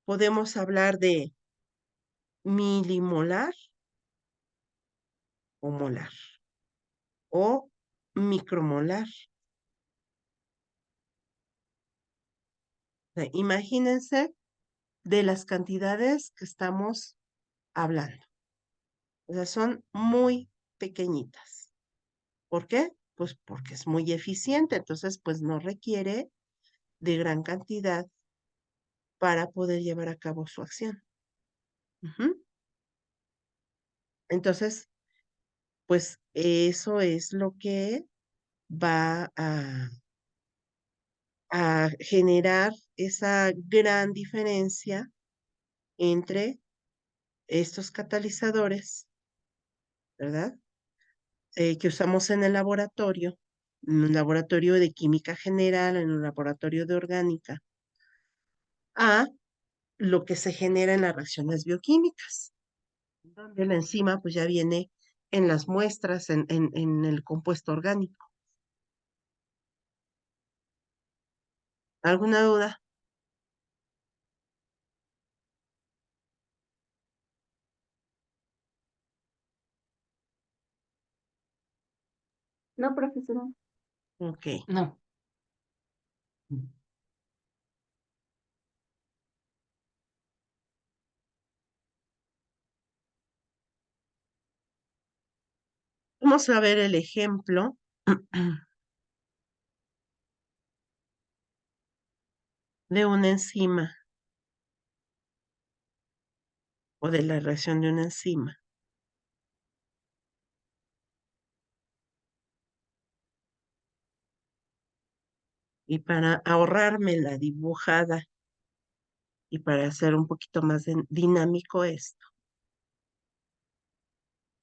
podemos hablar de milimolar o molar o micromolar. O sea, imagínense de las cantidades que estamos hablando. O sea, son muy pequeñitas. ¿Por qué? Pues porque es muy eficiente, entonces pues no requiere de gran cantidad para poder llevar a cabo su acción. Ujú. Entonces, pues eso es lo que va a generar esa gran diferencia entre estos catalizadores, ¿verdad? Que usamos en el laboratorio, en un laboratorio de química general, en un laboratorio de orgánica, a lo que se genera en las reacciones bioquímicas, donde la enzima pues ya viene en las muestras, en el compuesto orgánico. ¿Alguna duda? No, profesora. Ok. No. Vamos a ver el ejemplo de una enzima o de la reacción de una enzima. Y para ahorrarme la dibujada y para hacer un poquito más dinámico esto,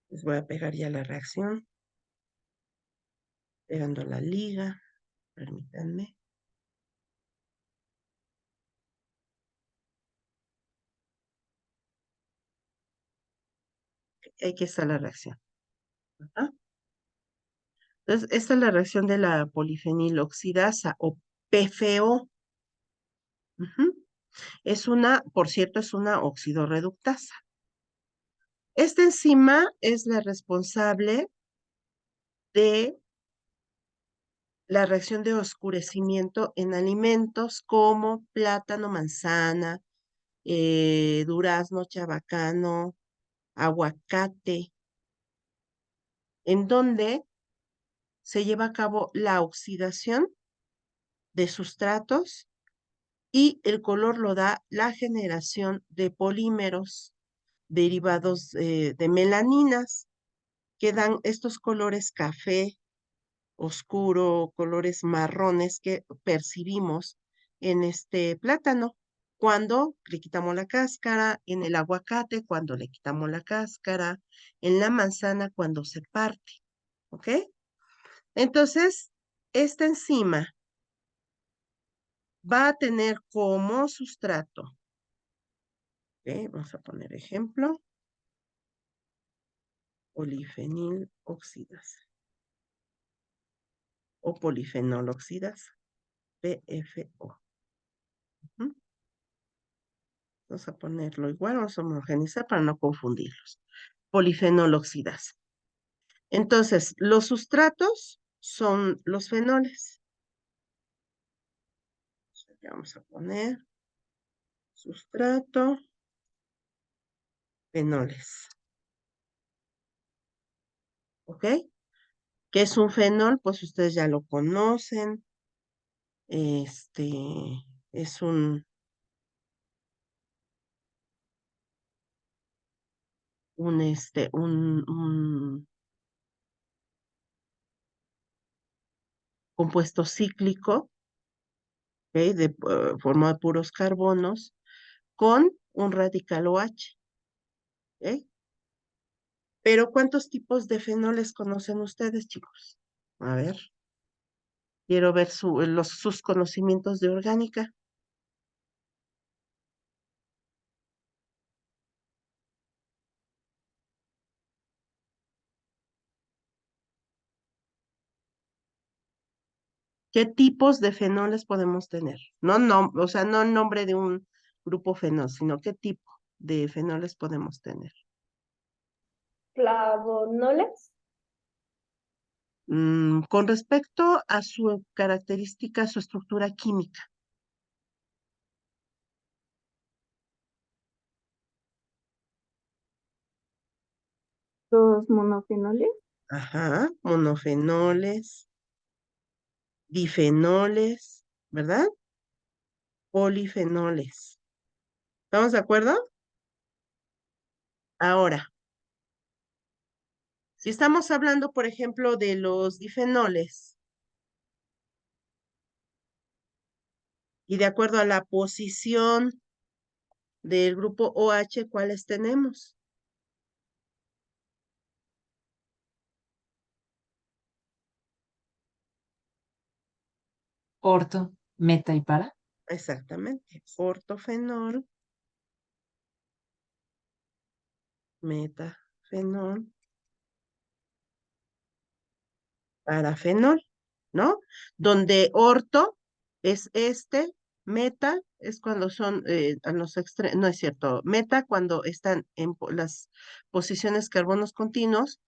les voy a pegar ya la reacción, pegando la liga, permítanme. Aquí está la reacción. ¿Ah? Entonces, esta es la reacción de la polifeniloxidasa o PFO. Ujú. Por cierto, es una oxidorreductasa. Esta enzima es la responsable de la reacción de oscurecimiento en alimentos como plátano, manzana, durazno, chabacano, aguacate, en donde se lleva a cabo la oxidación de sustratos y el color lo da la generación de polímeros derivados de melaninas, que dan estos colores café oscuro, colores marrones que percibimos en este plátano cuando le quitamos la cáscara, en el aguacate cuando le quitamos la cáscara, en la manzana cuando se parte, ¿ok? Entonces, esta enzima va a tener como sustrato, ¿ok? Vamos a poner ejemplo, polifeniloxidasa o polifenoloxidasa, PFO. ¿Mm? Vamos a ponerlo igual, vamos a homogeneizar para no confundirlos. Polifenoloxidasa. Entonces, los sustratos son los fenoles. Ya vamos a poner sustrato, fenoles. ¿Ok? ¿Qué es un fenol? Pues ustedes ya lo conocen. Este es un compuesto cíclico, ¿ok? Formado de puros carbonos, con un radical OH. ¿Ok? Pero ¿cuántos tipos de fenoles conocen ustedes, chicos? A ver, quiero ver sus conocimientos de orgánica. ¿Qué tipos de fenoles podemos tener? No, o sea, no el nombre de un grupo fenol, sino qué tipo de fenoles podemos tener. Flavonoles. Con respecto a su característica, su estructura química. Los monofenoles. Ajá, monofenoles, difenoles, ¿verdad? Polifenoles. ¿Estamos de acuerdo? Ahora, si estamos hablando, por ejemplo, de los difenoles, y de acuerdo a la posición del grupo OH, ¿cuáles tenemos? Orto, meta y para. Exactamente. Ortofenol, metafenol, parafenol, ¿no? Donde orto es meta es cuando son a los extremos, no es cierto, meta cuando están en las posiciones carbonos continuos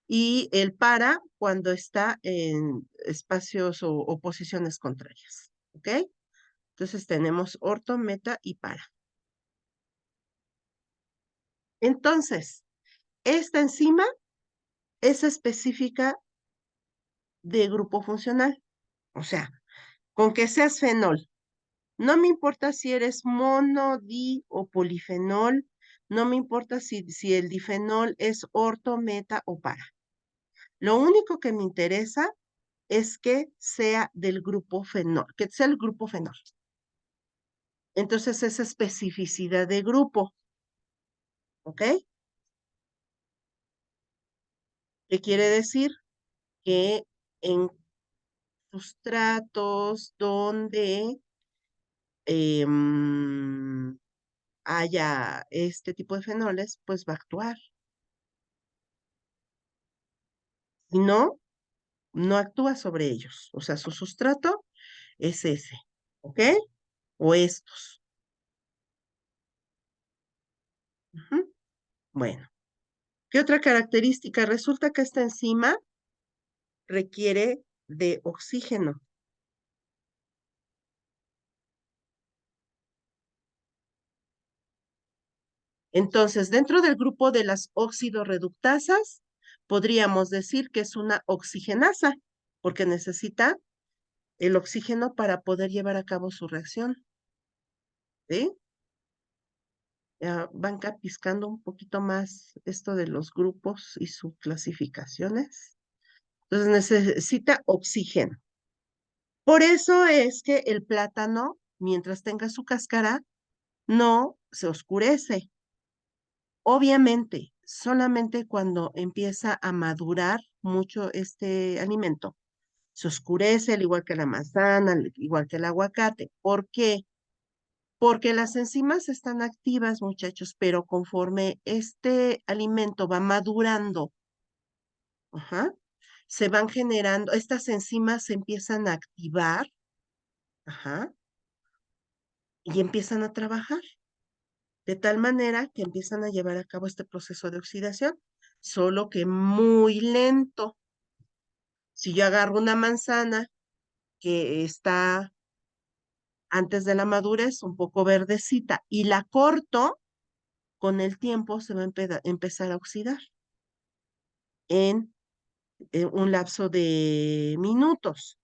y el para cuando está en espacios o posiciones contrarias, ¿ok? Entonces tenemos orto, meta y para. Entonces, esta enzima es específica de grupo funcional, o sea, con que seas fenol. No me importa si eres mono, di o polifenol, no me importa si el difenol es orto, meta o para. Lo único que me interesa es que sea del grupo fenol, que sea el grupo fenol. Entonces, esa especificidad de grupo, ¿ok? ¿Qué quiere decir? Que en sustratos donde haya este tipo de fenoles, pues va a actuar. Si no, no actúa sobre ellos. O sea, su sustrato es ese, ¿ok? O estos. Ujú. Bueno, ¿qué otra característica? Resulta que esta enzima requiere de oxígeno. Entonces, dentro del grupo de las oxidorreductasas, podríamos decir que es una oxigenasa, porque necesita el oxígeno para poder llevar a cabo su reacción. ¿Sí? Ya van capiscando un poquito más esto de los grupos y sus clasificaciones. Entonces necesita oxígeno. Por eso es que el plátano, mientras tenga su cáscara, no se oscurece. Obviamente, solamente cuando empieza a madurar mucho este alimento, se oscurece, al igual que la manzana, al igual que el aguacate. ¿Por qué? Porque las enzimas están activas, muchachos, pero conforme este alimento va madurando, ajá, se van generando, estas enzimas se empiezan a activar, ajá, y empiezan a trabajar, de tal manera que empiezan a llevar a cabo este proceso de oxidación, solo que muy lento. Si yo agarro una manzana que está antes de la madurez, un poco verdecita, y la corto, con el tiempo se va a empezar a oxidar en un lapso de minutos.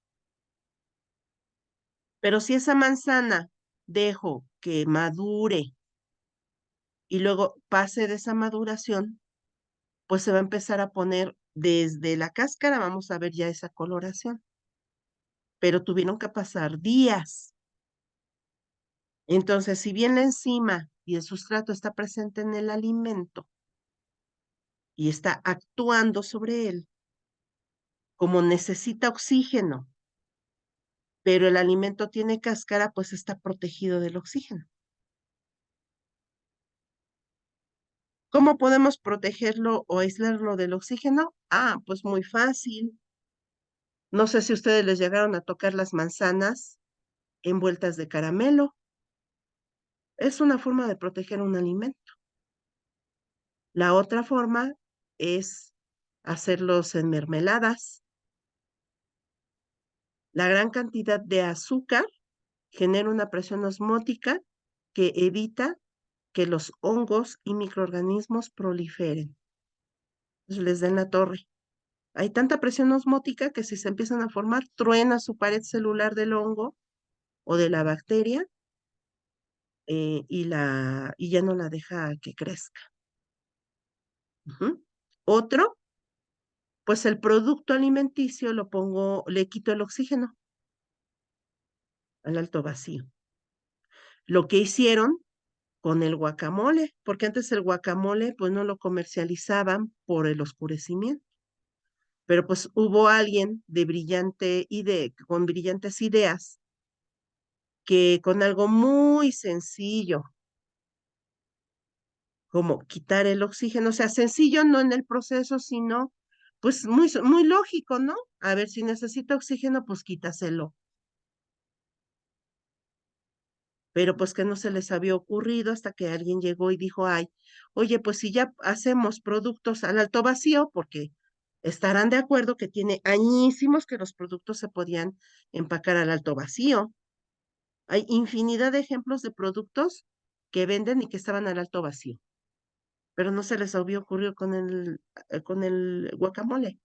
Pero si esa manzana dejo que madure y luego pase de esa maduración, pues se va a empezar a poner desde la cáscara, vamos a ver ya esa coloración. Pero tuvieron que pasar días. Entonces, si bien la enzima y el sustrato está presente en el alimento, y está actuando sobre él, como necesita oxígeno, pero el alimento tiene cáscara, pues está protegido del oxígeno. ¿Cómo podemos protegerlo o aislarlo del oxígeno? Ah, pues muy fácil. No sé si ustedes les llegaron a tocar las manzanas envueltas de caramelo. Es una forma de proteger un alimento. La otra forma es hacerlos en mermeladas. La gran cantidad de azúcar genera una presión osmótica que evita que los hongos y microorganismos proliferen. Entonces les den la torre. Hay tanta presión osmótica que si se empiezan a formar, truena su pared celular del hongo o de la bacteria y ya no la deja que crezca. Ujú. Otro, pues el producto alimenticio le quito el oxígeno al alto vacío. Lo que hicieron con el guacamole, porque antes el guacamole pues no lo comercializaban por el oscurecimiento, pero pues hubo alguien con brillantes ideas que con algo muy sencillo, como quitar el oxígeno, o sea, sencillo no en el proceso, sino pues muy lógico, ¿no? A ver, si necesita oxígeno, pues quítaselo. Pero pues que no se les había ocurrido hasta que alguien llegó y dijo, ay, oye, pues si ya hacemos productos al alto vacío, porque estarán de acuerdo que tiene añísimos que los productos se podían empacar al alto vacío. Hay infinidad de ejemplos de productos que venden y que estaban al alto vacío, pero no se les había ocurrido con el guacamole.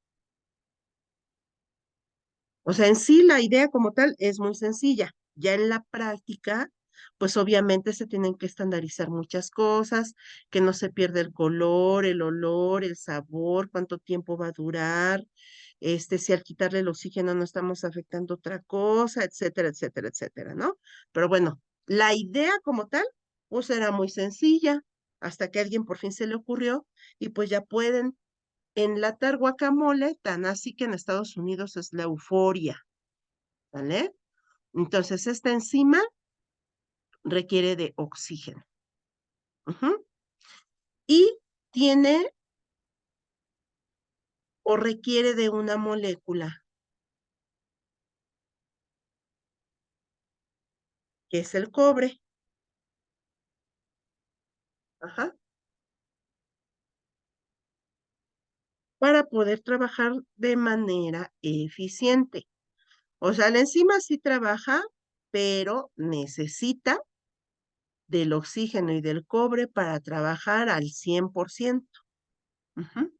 O sea, en sí la idea como tal es muy sencilla. Ya en la práctica, pues obviamente se tienen que estandarizar muchas cosas, que no se pierda el color, el olor, el sabor, cuánto tiempo va a durar, si al quitarle el oxígeno no estamos afectando otra cosa, etcétera, etcétera, etcétera, ¿no? Pero bueno, la idea como tal, pues era muy sencilla, hasta que a alguien por fin se le ocurrió y pues ya pueden enlatar guacamole, tan así que en Estados Unidos es la euforia, ¿vale? Entonces, esta enzima requiere de oxígeno. Ujú. Y tiene o requiere de una molécula, que es el cobre. Ajá. Para poder trabajar de manera eficiente. O sea, la enzima sí trabaja, pero necesita del oxígeno y del cobre para trabajar al 100%. Ujú.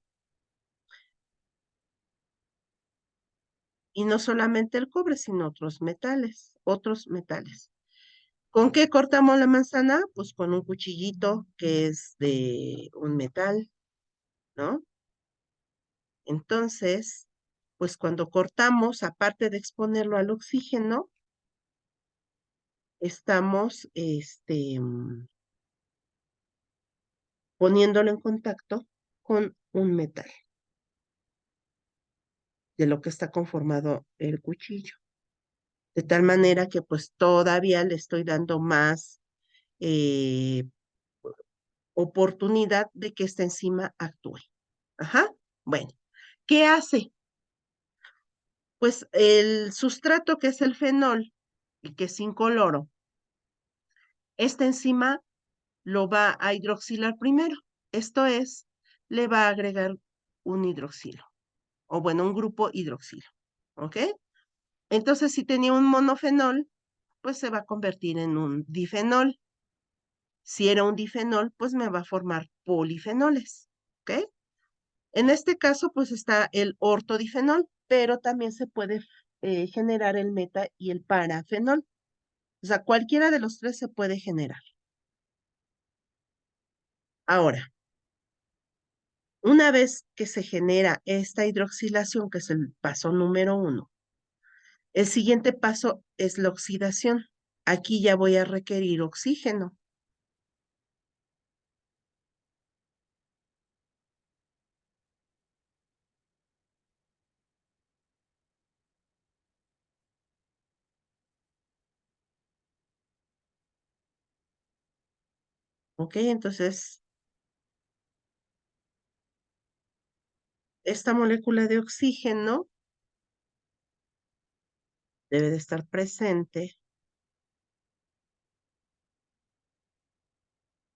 Y no solamente el cobre, sino otros metales, otros metales. ¿Con qué cortamos la manzana? Pues con un cuchillito que es de un metal, ¿no? Entonces, pues cuando cortamos, aparte de exponerlo al oxígeno, estamos poniéndolo en contacto con un metal, de lo que está conformado el cuchillo. De tal manera que pues todavía le estoy dando más eh, oportunidad de que esta enzima actúe. Ajá. Bueno, ¿qué hace? Pues el sustrato que es el fenol y que es incoloro, esta enzima lo va a hidroxilar primero. Esto es, le va a agregar un hidroxilo, o bueno, un grupo hidroxilo. ¿Ok? Entonces, si tenía un monofenol, pues se va a convertir en un difenol. Si era un difenol, pues me va a formar polifenoles. ¿Ok? En este caso, pues está el ortodifenol, pero también se puede generar el meta y el parafenol. O sea, cualquiera de los tres se puede generar. Ahora, una vez que se genera esta hidroxilación, que es el paso número 1, el siguiente paso es la oxidación. Aquí ya voy a requerir oxígeno. Ok, entonces esta molécula de oxígeno debe de estar presente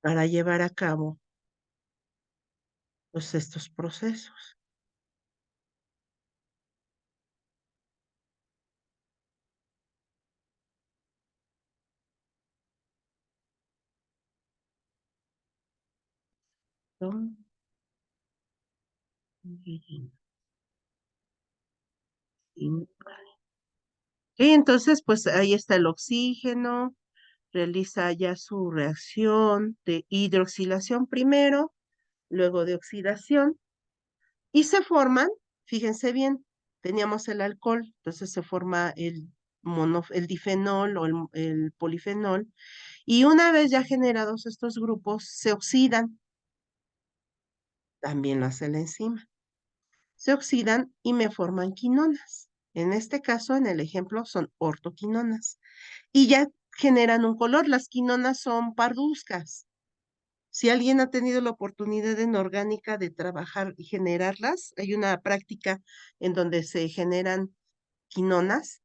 para llevar a cabo pues, estos procesos. ¿No? Y entonces, pues ahí está el oxígeno, realiza ya su reacción de hidroxilación primero, luego de oxidación, y se forman, fíjense bien, teníamos el alcohol, entonces se forma el difenol o el polifenol, y una vez ya generados estos grupos, se oxidan, también lo hace la enzima. Se oxidan y me forman quinonas. En este caso, en el ejemplo, son ortoquinonas. Y ya generan un color. Las quinonas son parduzcas. Si alguien ha tenido la oportunidad en orgánica de trabajar y generarlas, hay una práctica en donde se generan quinonas,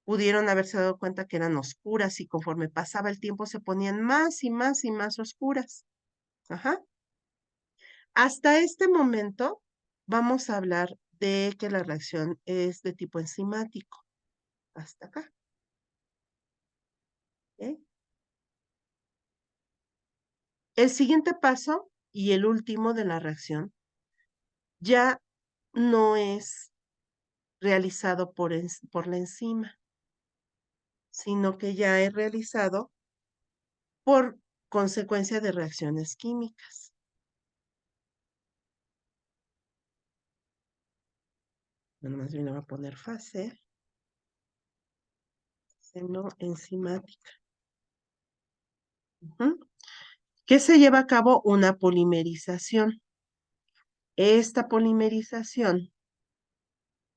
pudieron haberse dado cuenta que eran oscuras y conforme pasaba el tiempo se ponían más y más y más oscuras. Ajá. Hasta este momento vamos a hablar de que la reacción es de tipo enzimático. Hasta acá. ¿Ok? El siguiente paso y el último de la reacción ya no es realizado por la enzima, sino que ya es realizado por consecuencia de reacciones químicas. Bueno, más bien le voy a poner fase seno-enzimática. ¿Qué se lleva a cabo? Una polimerización. Esta polimerización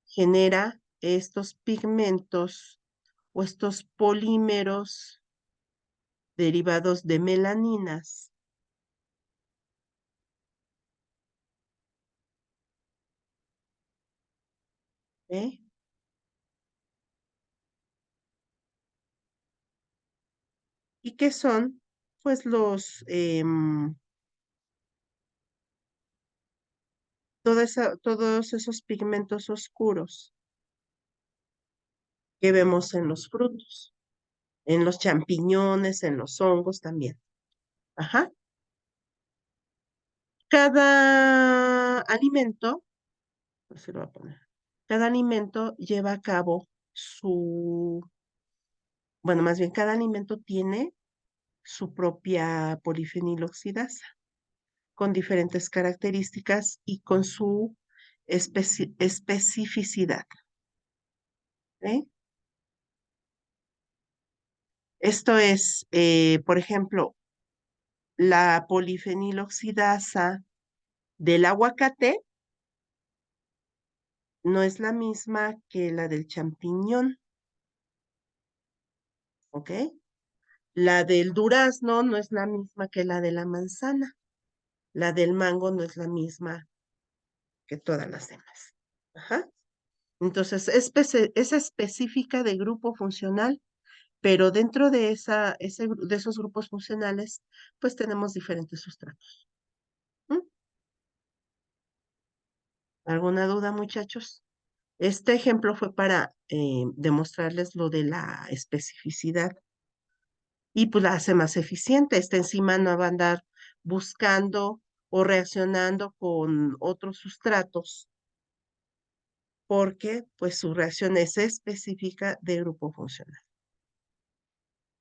genera estos pigmentos o estos polímeros derivados de melaninas. ¿Eh? ¿Y qué son? Pues todos esos pigmentos oscuros que vemos en los frutos, en los champiñones, en los hongos también. Ajá. Cada alimento, así lo voy a poner, cada alimento lleva a cabo bueno, más bien cada alimento tiene su propia polifeniloxidasa con diferentes características y con su especificidad. ¿Eh? Esto es, por ejemplo, la polifeniloxidasa del aguacate no es la misma que la del champiñón, ¿ok? La del durazno no es la misma que la de la manzana. La del mango no es la misma que todas las demás. Ajá. Entonces, es específica de grupo funcional, pero dentro de de esos grupos funcionales, pues tenemos diferentes sustratos. ¿Mm? ¿Alguna duda, muchachos? Este ejemplo fue para demostrarles lo de la especificidad y pues la hace más eficiente. Esta enzima no va a andar buscando o reaccionando con otros sustratos porque pues su reacción es específica de grupo funcional.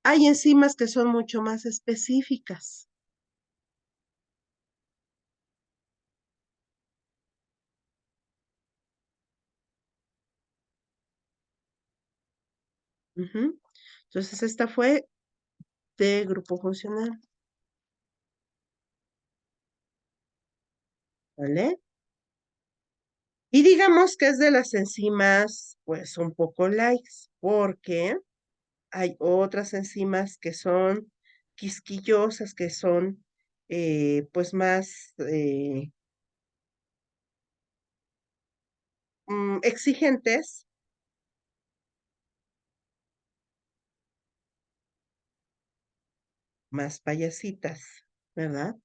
Hay enzimas que son mucho más específicas. Ujú. Entonces, esta fue de grupo funcional, ¿vale? Y digamos que es de las enzimas, pues un poco likes, porque hay otras enzimas que son quisquillosas, que son pues más exigentes, más payasitas, ¿verdad?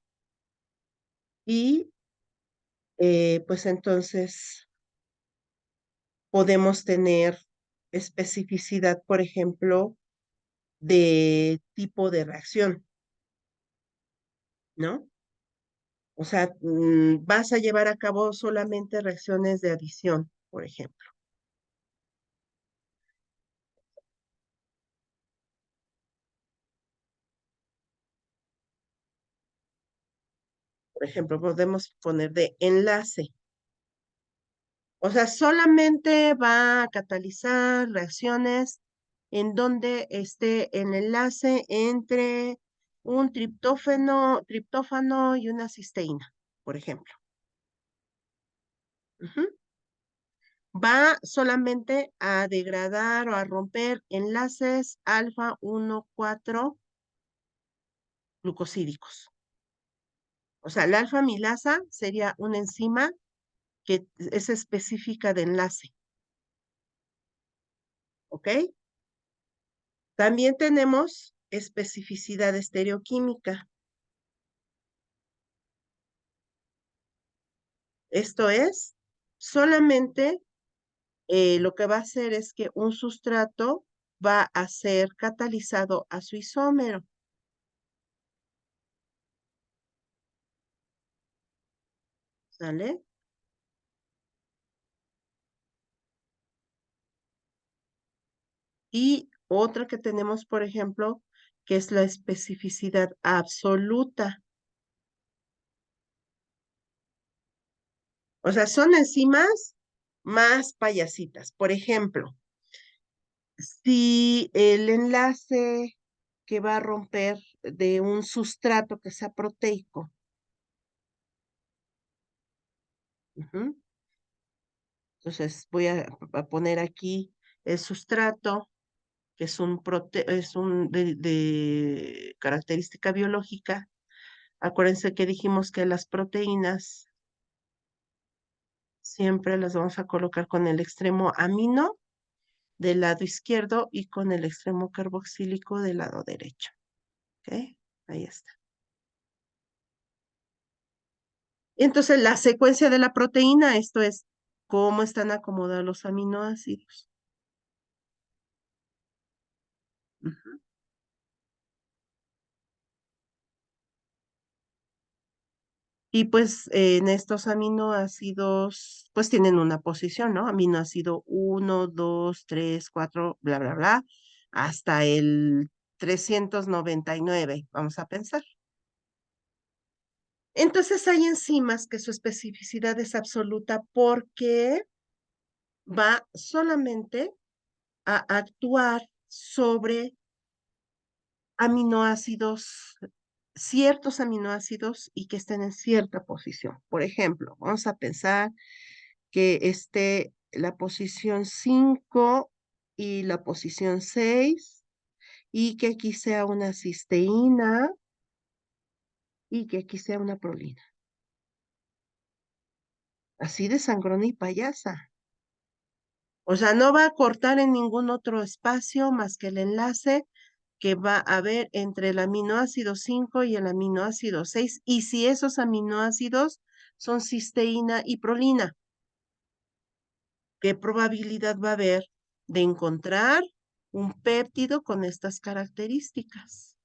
Y pues entonces podemos tener especificidad, por ejemplo, de tipo de reacción, ¿no? O sea, vas a llevar a cabo solamente reacciones de adición, por ejemplo. Por ejemplo, podemos poner de enlace. O sea, solamente va a catalizar reacciones en donde esté el enlace entre un triptófano y una cisteína, por ejemplo. Ujú. Va solamente a degradar o a romper enlaces alfa 1,4 glucosídicos. O sea, la alfa amilasa sería una enzima que es específica de enlace. ¿Ok? También tenemos especificidad estereoquímica. Esto es, solamente lo que va a hacer es que un sustrato va a ser catalizado a su isómero. ¿Sale? Y otra que tenemos, por ejemplo, que es la especificidad absoluta. O sea, son enzimas más payasitas. Por ejemplo, si el enlace que va a romper de un sustrato que sea proteico, entonces voy a poner aquí el sustrato, que es un de característica biológica. Acuérdense que dijimos que las proteínas siempre las vamos a colocar con el extremo amino del lado izquierdo y con el extremo carboxílico del lado derecho. ¿Ok? Ahí está. Entonces, la secuencia de la proteína, esto es cómo están acomodados los aminoácidos. Ujú. Y pues en estos aminoácidos, pues tienen una posición, ¿no? Aminoácido 1, 2, 3, 4, bla, bla, bla, hasta el 399, vamos a pensar. Entonces hay enzimas que su especificidad es absoluta porque va solamente a actuar sobre aminoácidos, ciertos aminoácidos y que estén en cierta posición. Por ejemplo, vamos a pensar que esté la posición 5 y la posición 6 y que aquí sea una cisteína y que aquí sea una prolina. Así de sangrón y payasa. O sea, no va a cortar en ningún otro espacio más que el enlace que va a haber entre el aminoácido 5 y el aminoácido 6. Y si esos aminoácidos son cisteína y prolina, ¿qué probabilidad va a haber de encontrar un péptido con estas características?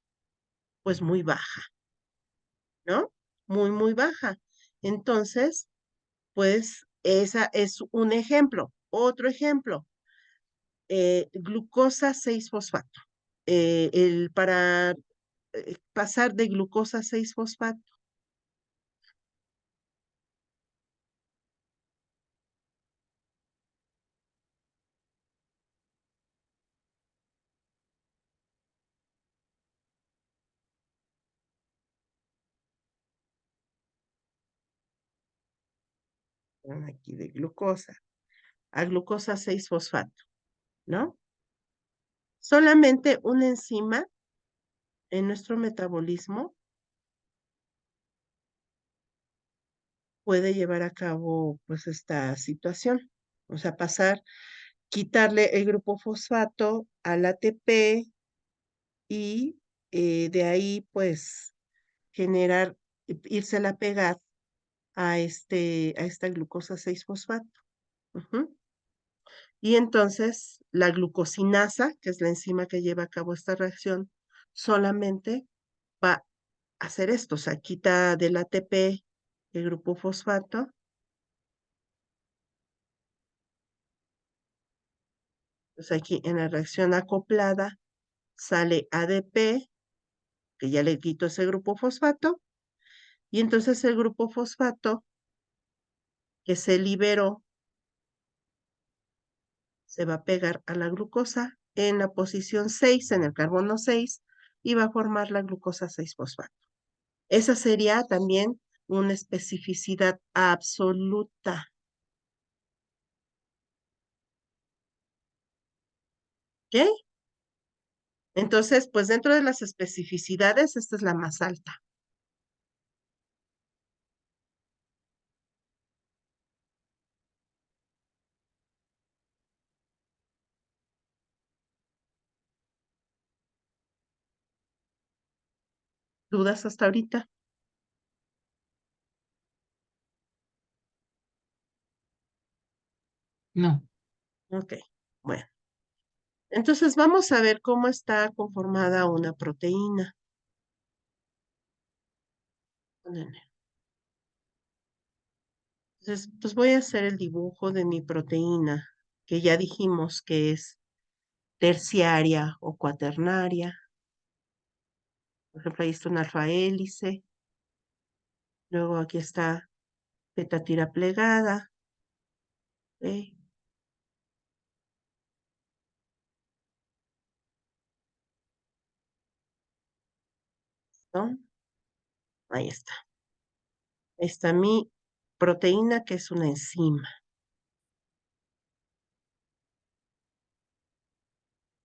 Pues muy baja, ¿no? Muy, muy baja. Entonces, pues esa es un ejemplo. Otro ejemplo, glucosa 6-fosfato. Para pasar de glucosa 6-fosfato. Aquí de glucosa a glucosa 6-fosfato, ¿no? Solamente una enzima en nuestro metabolismo puede llevar a cabo pues esta situación. O sea, quitarle el grupo fosfato al ATP y de ahí pues generar, írsela a pegar a esta glucosa 6-fosfato. Ujú. Y entonces la glucosinasa, que es la enzima que lleva a cabo esta reacción, solamente va a hacer esto, o sea, quita del ATP el grupo fosfato. Pues aquí en la reacción acoplada sale ADP, que ya le quito ese grupo fosfato, y entonces el grupo fosfato que se liberó se va a pegar a la glucosa en la posición 6, en el carbono 6, y va a formar la glucosa 6-fosfato. Esa sería también una especificidad absoluta. ¿Ok? Entonces, pues dentro de las especificidades, esta es la más alta. ¿Dudas hasta ahorita? No. Ok, bueno. Entonces vamos a ver cómo está conformada una proteína. Órale. Entonces, pues voy a hacer el dibujo de mi proteína, que ya dijimos que es terciaria o cuaternaria. Por ejemplo, ahí está una alfa hélice. Luego aquí está beta tira plegada. ¿Ok? ¿No? Ahí está. Ahí está mi proteína, que es una enzima.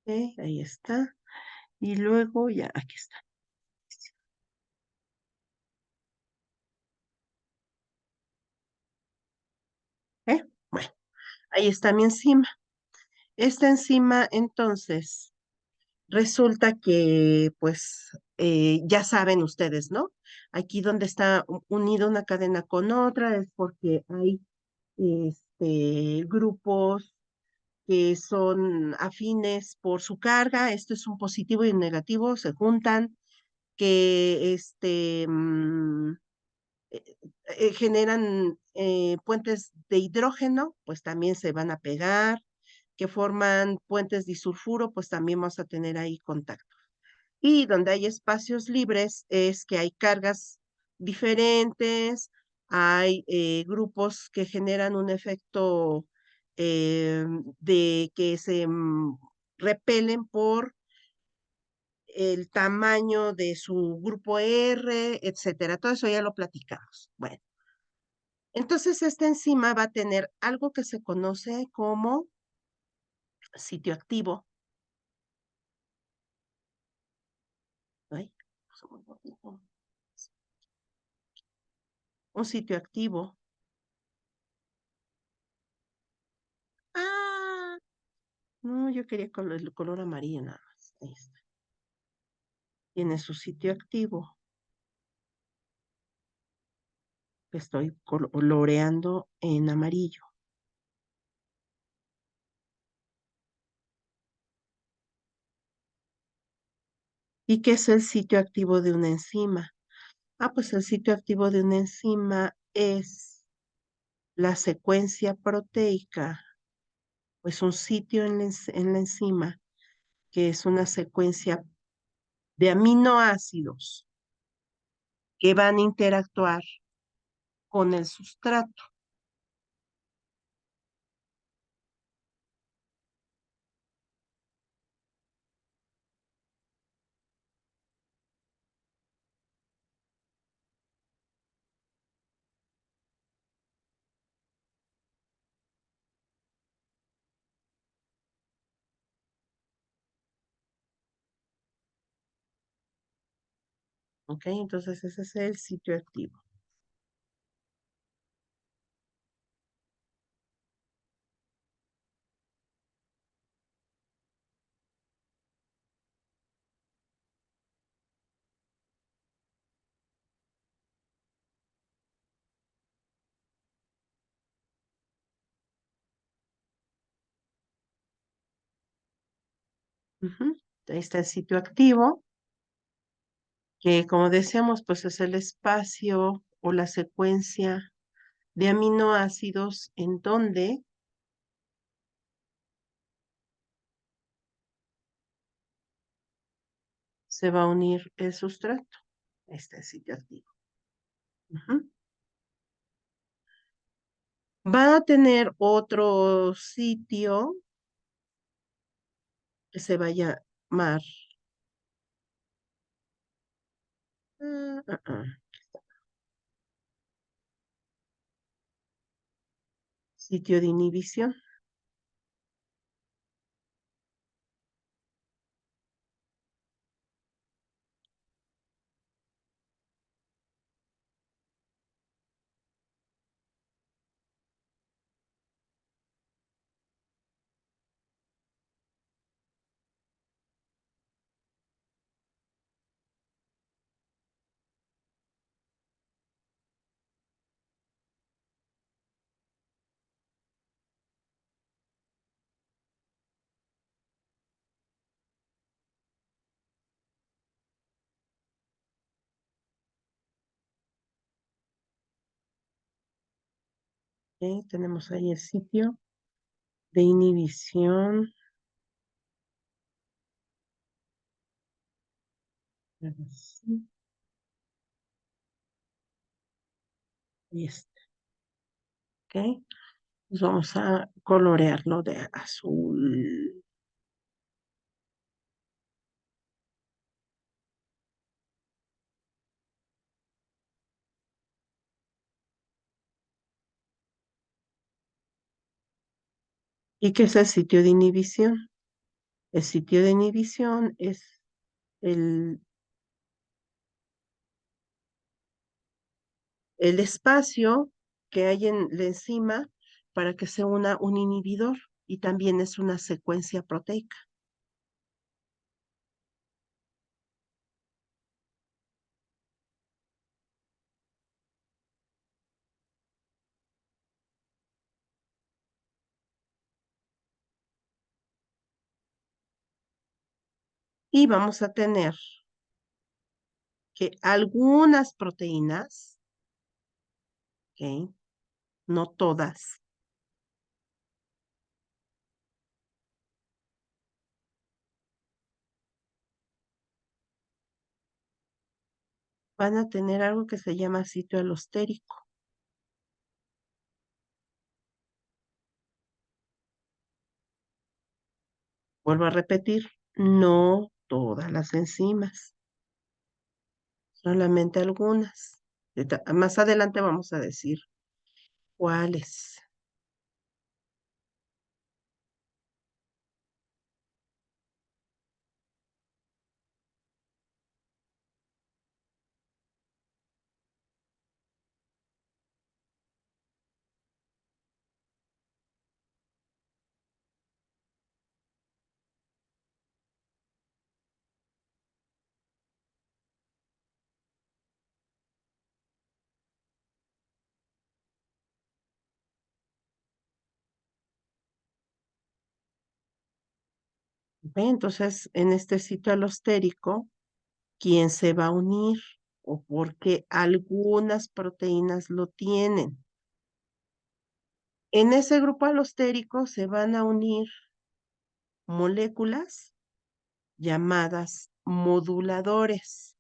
¿Ok? Ahí está. Y luego ya, aquí está. ¿Eh? Bueno, ahí está mi enzima. Esta enzima, entonces, resulta que, pues, ya saben ustedes, ¿no? Aquí donde está unida una cadena con otra es porque hay grupos que son afines por su carga. Esto es un positivo y un negativo, se juntan, que eh, generan puentes de hidrógeno, pues también se van a pegar, que forman puentes disulfuro, pues también vamos a tener ahí contacto. Y donde hay espacios libres es que hay cargas diferentes, hay grupos que generan un efecto de que se repelen por el tamaño de su grupo R, etcétera. Todo eso ya lo platicamos. Bueno, entonces esta enzima va a tener algo que se conoce como sitio activo. Ay, puso muy bonito. Un sitio activo. Ah, no, yo quería el color amarillo nada más. Ahí está. Tiene su sitio activo. Que estoy coloreando en amarillo. ¿Y qué es el sitio activo de una enzima? Ah, pues el sitio activo de una enzima es la secuencia proteica, pues un sitio en la enzima, que es una secuencia de aminoácidos que van a interactuar con el sustrato. ¿Ok? Entonces ese es el sitio activo. Ujú. Ahí está el sitio activo, que como decíamos, pues es el espacio o la secuencia de aminoácidos en donde se va a unir el sustrato. Ahí está el sitio activo. Ujú. Va a tener otro sitio que se va a llamar ah, ah, ah, sitio de inhibición. ¿Ok? Tenemos ahí el sitio de inhibición. Así. Ahí está. ¿Ok? Pues vamos a colorearlo de azul. ¿Y qué es el sitio de inhibición? El sitio de inhibición es el, el espacio que hay en la enzima para que se una un inhibidor y también es una secuencia proteica. Y vamos a tener que algunas proteínas, ¿ok? No todas, van a tener algo que se llama sitio alostérico. Vuelvo a repetir, no todas las enzimas, solamente algunas. Más adelante vamos a decir cuáles. ¿Ok? Entonces, en este sitio alostérico, ¿quién se va a unir? O porque algunas proteínas lo tienen. En ese grupo alostérico se van a unir moléculas llamadas moduladores.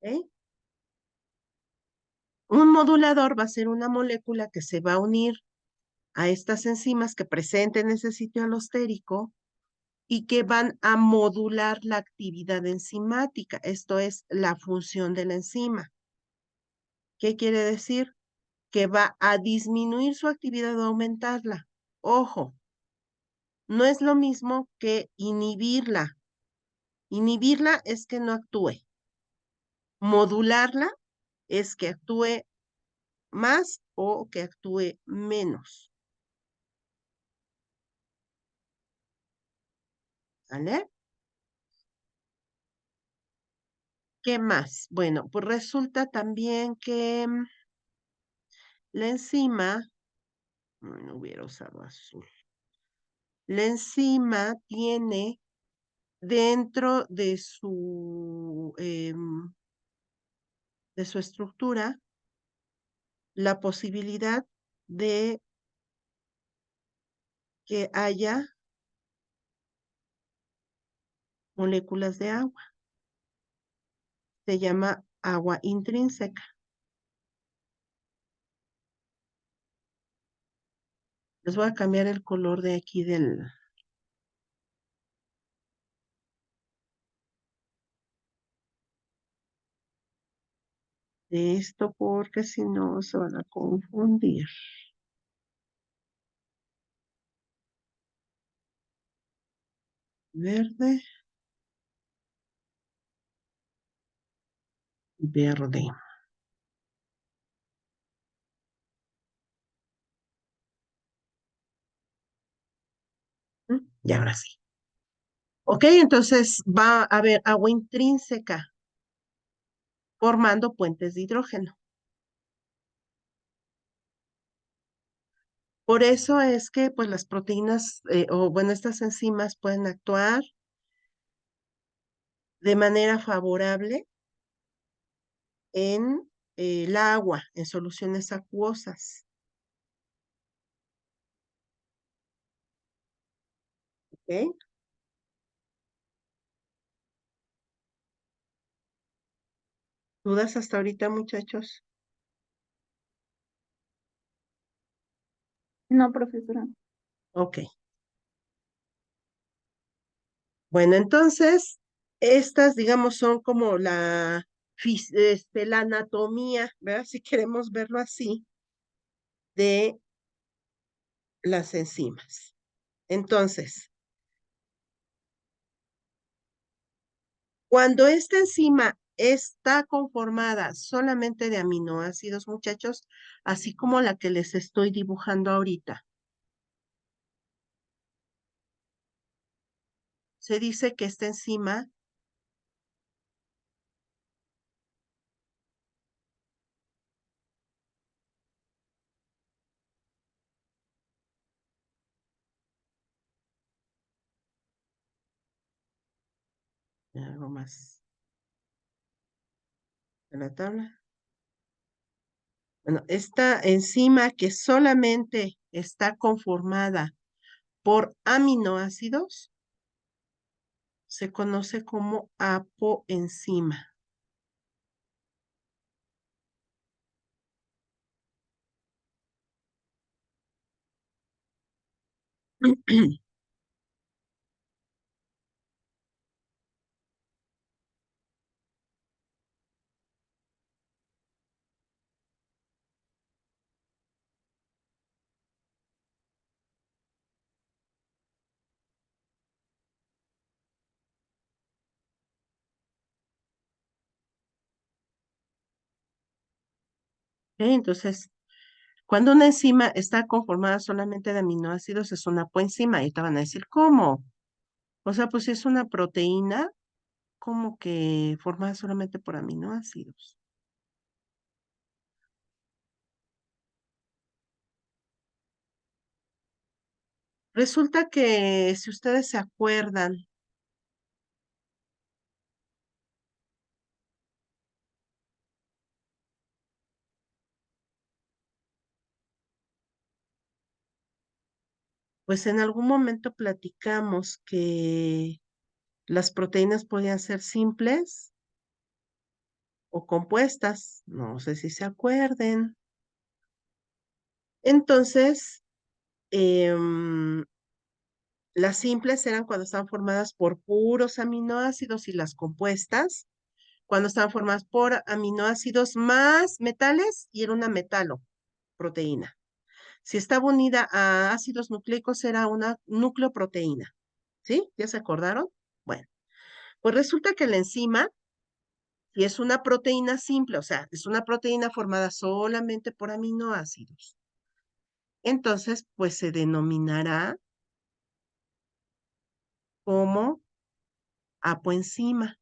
¿Ok? Un modulador va a ser una molécula que se va a unir a estas enzimas que presenten ese sitio alostérico y que van a modular la actividad enzimática, esto es la función de la enzima. ¿Qué quiere decir? Que va a disminuir su actividad o aumentarla. Ojo, no es lo mismo que inhibirla. Inhibirla es que no actúe. Modularla es que actúe más o que actúe menos. ¿Vale? ¿Qué más? Bueno, pues resulta también que la enzima, no hubiera usado azul, la enzima tiene dentro de su estructura la posibilidad de que haya moléculas de agua. Se llama agua intrínseca. Les voy a cambiar el color de aquí de esto porque si no se van a confundir. Verde, verde. Y ahora sí. Ok, entonces va a haber agua intrínseca formando puentes de hidrógeno. Por eso es que pues las proteínas o bueno, estas enzimas pueden actuar de manera favorable en el agua, en soluciones acuosas. ¿Ok? ¿Dudas hasta ahorita, muchachos? No, profesora. Ok. Bueno, entonces, estas, digamos, son como la anatomía, ¿verdad? Si queremos verlo así, de las enzimas. Entonces, cuando esta enzima está conformada solamente de aminoácidos, muchachos, así como la que les estoy dibujando ahorita, se dice que esta enzima algo más en la tabla. Bueno, esta enzima que solamente está conformada por aminoácidos se conoce como apoenzima. Entonces, cuando una enzima está conformada solamente de aminoácidos, es una apoenzima. Y te van a decir, ¿cómo? O sea, pues si es una proteína, como que formada solamente por aminoácidos. Resulta que, si ustedes se acuerdan, pues en algún momento platicamos que las proteínas podían ser simples o compuestas. No sé si se acuerden. Entonces, em, las simples eran cuando estaban formadas por puros aminoácidos y las compuestas cuando estaban formadas por aminoácidos más metales y era una metaloproteína. Si estaba unida a ácidos nucleicos, era una nucleoproteína. ¿Sí? ¿Ya se acordaron? Bueno, pues resulta que la enzima, si es una proteína simple, o sea, es una proteína formada solamente por aminoácidos, entonces, pues se denominará como apoenzima.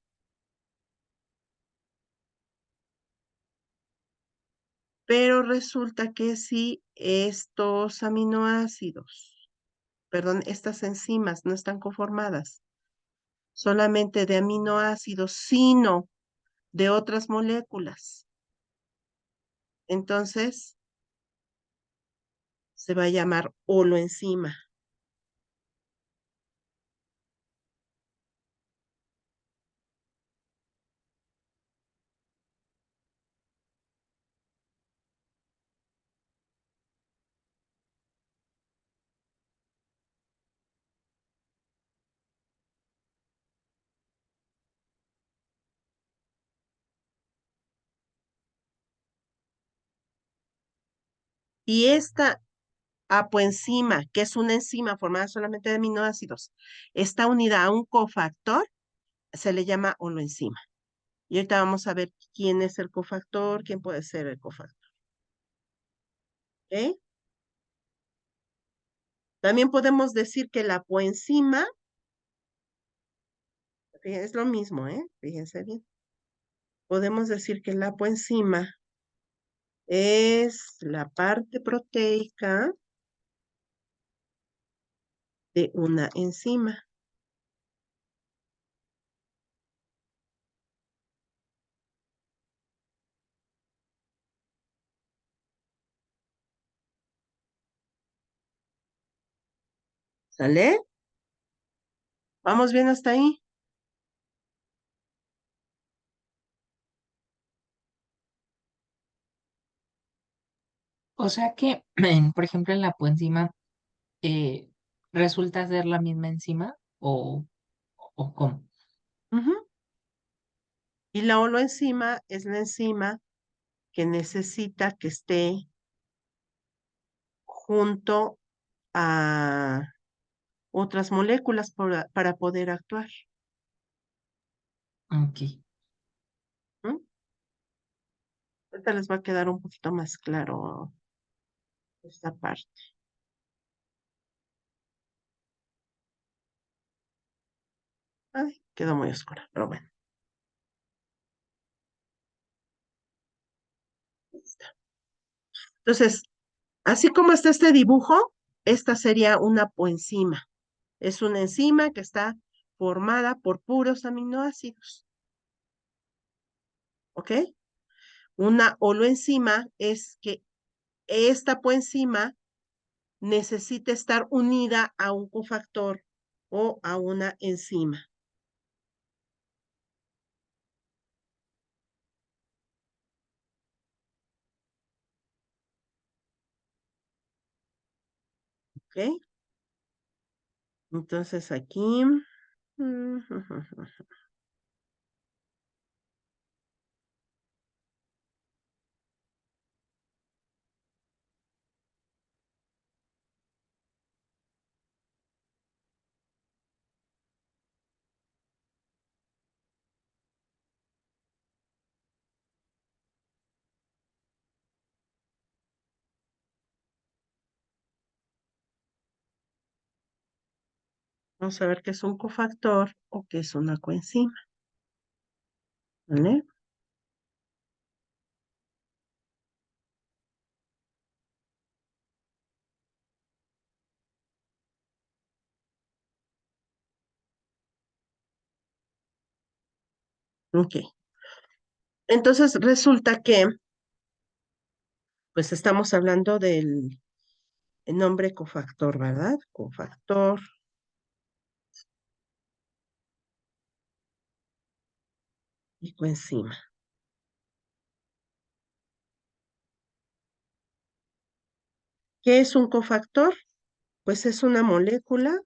Pero resulta que si estos aminoácidos, perdón, estas enzimas no están conformadas solamente de aminoácidos, sino de otras moléculas, entonces se va a llamar holoenzima. Y esta apoenzima, que es una enzima formada solamente de aminoácidos, está unida a un cofactor, se le llama holoenzima. Y ahorita vamos a ver quién es el cofactor, quién puede ser el cofactor. ¿Ok? También podemos decir que la apoenzima, es lo mismo, ¿eh? Fíjense bien. Podemos decir que la apoenzima es la parte proteica de una enzima. ¿Sale? ¿Vamos bien hasta ahí? O sea que, por ejemplo, en la coenzima eh, resulta ser la misma enzima o cómo. Ujú. Y la holoenzima es la enzima que necesita que esté junto a otras moléculas para poder actuar. Ok. ¿Mm? Ahorita les va a quedar un poquito más claro esta parte. Ay, quedó muy oscura, pero bueno. Ahí está. Entonces, así como está este dibujo, esta sería una poenzima. Es una enzima que está formada por puros aminoácidos. ¿Ok? Una holoenzima es que esta poenzima necesita estar unida a un cofactor o a una enzima. ¿Ok? Entonces aquí. Vamos a ver qué es un cofactor o qué es una coenzima. ¿Vale? Ok. Entonces resulta que, pues estamos hablando del nombre cofactor, ¿verdad? Cofactor y coenzima. ¿Qué es un cofactor? Pues es una molécula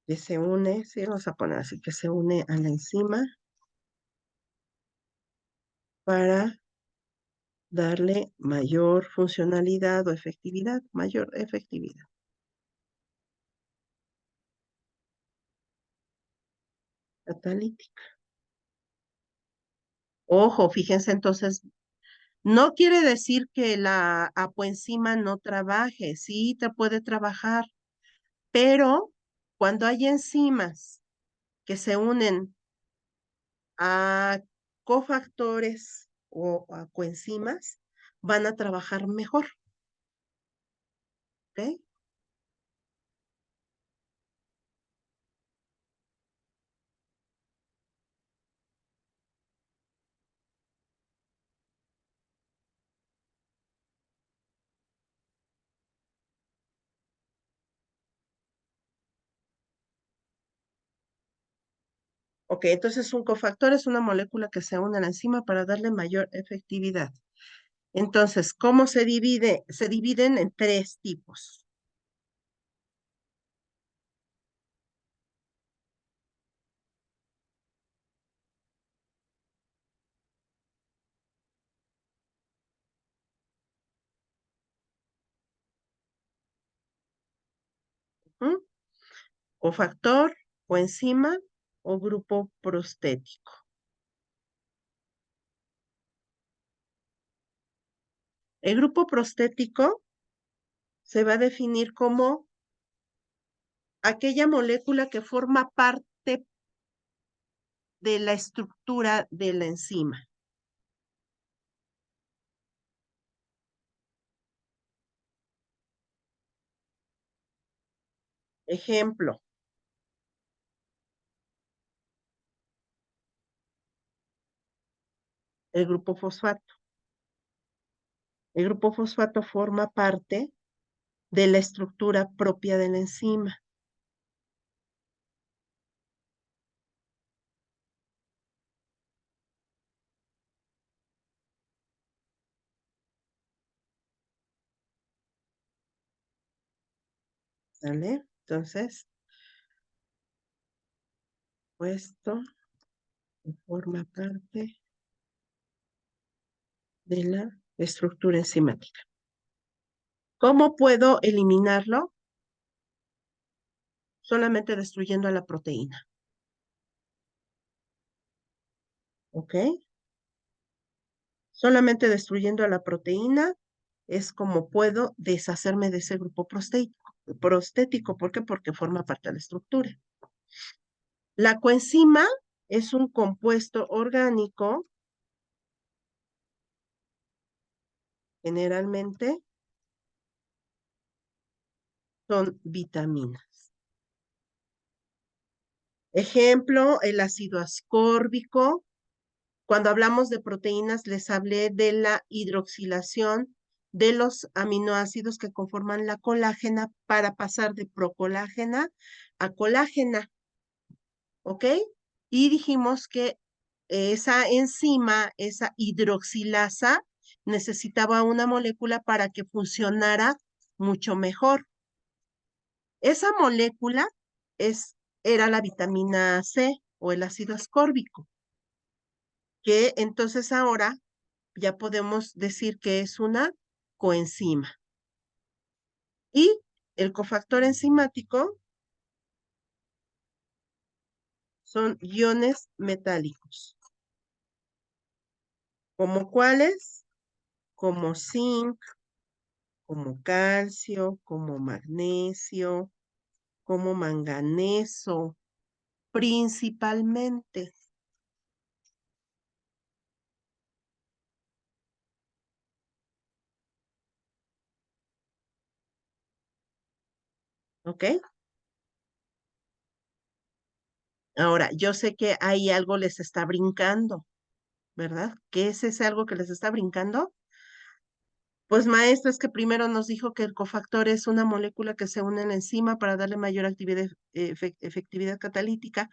que se une, sí, vamos a poner así, que se une a la enzima para darle mayor funcionalidad o efectividad, mayor efectividad. Catalítica. Ojo, fíjense entonces, no quiere decir que la apoenzima no trabaje, sí te puede trabajar, pero cuando hay enzimas que se unen a cofactores o a coenzimas, van a trabajar mejor, ¿ok? Ok, entonces un cofactor es una molécula que se une a la enzima para darle mayor efectividad. Entonces, ¿cómo se divide? Se dividen en tres tipos. ¿Mm? Cofactor, coenzima o grupo prostético. El grupo prostético se va a definir como aquella molécula que forma parte de la estructura de la enzima. Ejemplo, el grupo fosfato. El grupo fosfato forma parte de la estructura propia de la enzima. ¿Sale? Entonces, esto forma parte de la estructura enzimática. ¿Cómo puedo eliminarlo? Solamente destruyendo a la proteína. ¿Ok? Solamente destruyendo a la proteína es como puedo deshacerme de ese grupo prostético. ¿Por qué? Porque forma parte de la estructura. La coenzima es un compuesto orgánico, generalmente son vitaminas. Ejemplo, el ácido ascórbico. Cuando hablamos de proteínas, les hablé de la hidroxilación de los aminoácidos que conforman la colágena para pasar de procolágena a colágena, ¿ok? Y dijimos que esa enzima, esa hidroxilasa, necesitaba una molécula para que funcionara mucho mejor. Esa molécula era la vitamina C o el ácido ascórbico, que entonces ahora ya podemos decir que es una coenzima. Y el cofactor enzimático son iones metálicos. ¿Como cuáles? Como zinc, como calcio, como magnesio, como manganeso, principalmente. ¿Ok? Ahora, yo sé que ahí algo les está brincando, ¿verdad? ¿Qué es ese algo que les está brincando? Pues maestra, es que primero nos dijo que el cofactor es una molécula que se une en la enzima para darle mayor efectividad catalítica,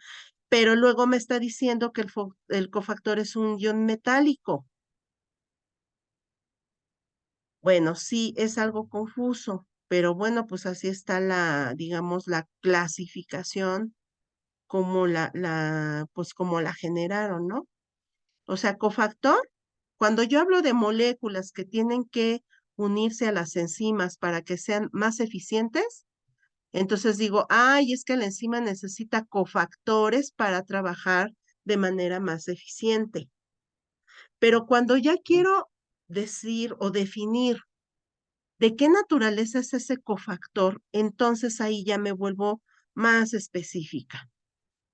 pero luego me está diciendo que el cofactor es un ion metálico. Bueno, sí, es algo confuso, pero bueno, pues así está digamos, la clasificación como pues como la generaron, ¿no? O sea, cofactor Cuando yo hablo de moléculas que tienen que unirse a las enzimas para que sean más eficientes, entonces digo, ay, es que la enzima necesita cofactores para trabajar de manera más eficiente. Pero cuando ya quiero decir o definir de qué naturaleza es ese cofactor, entonces ahí ya me vuelvo más específica.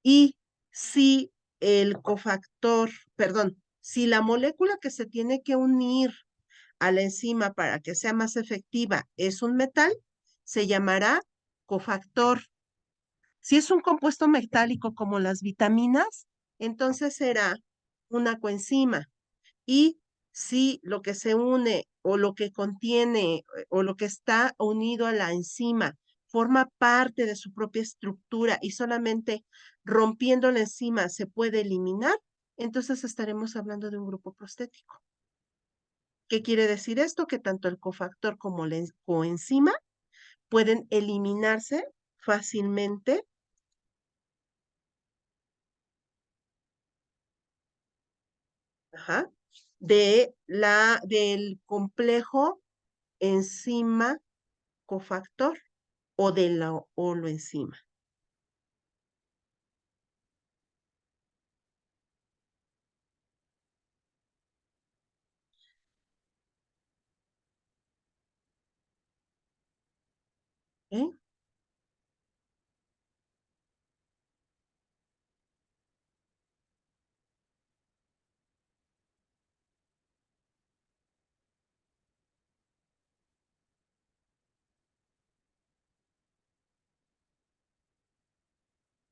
Y si el cofactor, perdón, si la molécula que se tiene que unir a la enzima para que sea más efectiva es un metal, se llamará cofactor. Si es un compuesto metálico como las vitaminas, entonces será una coenzima. Y si lo que se une o lo que contiene o lo que está unido a la enzima forma parte de su propia estructura y solamente rompiendo la enzima se puede eliminar, entonces estaremos hablando de un grupo prostético. ¿Qué quiere decir esto? Que tanto el cofactor como la coenzima pueden eliminarse fácilmente, ajá, del complejo enzima cofactor o de la holoenzima. ¿Ok?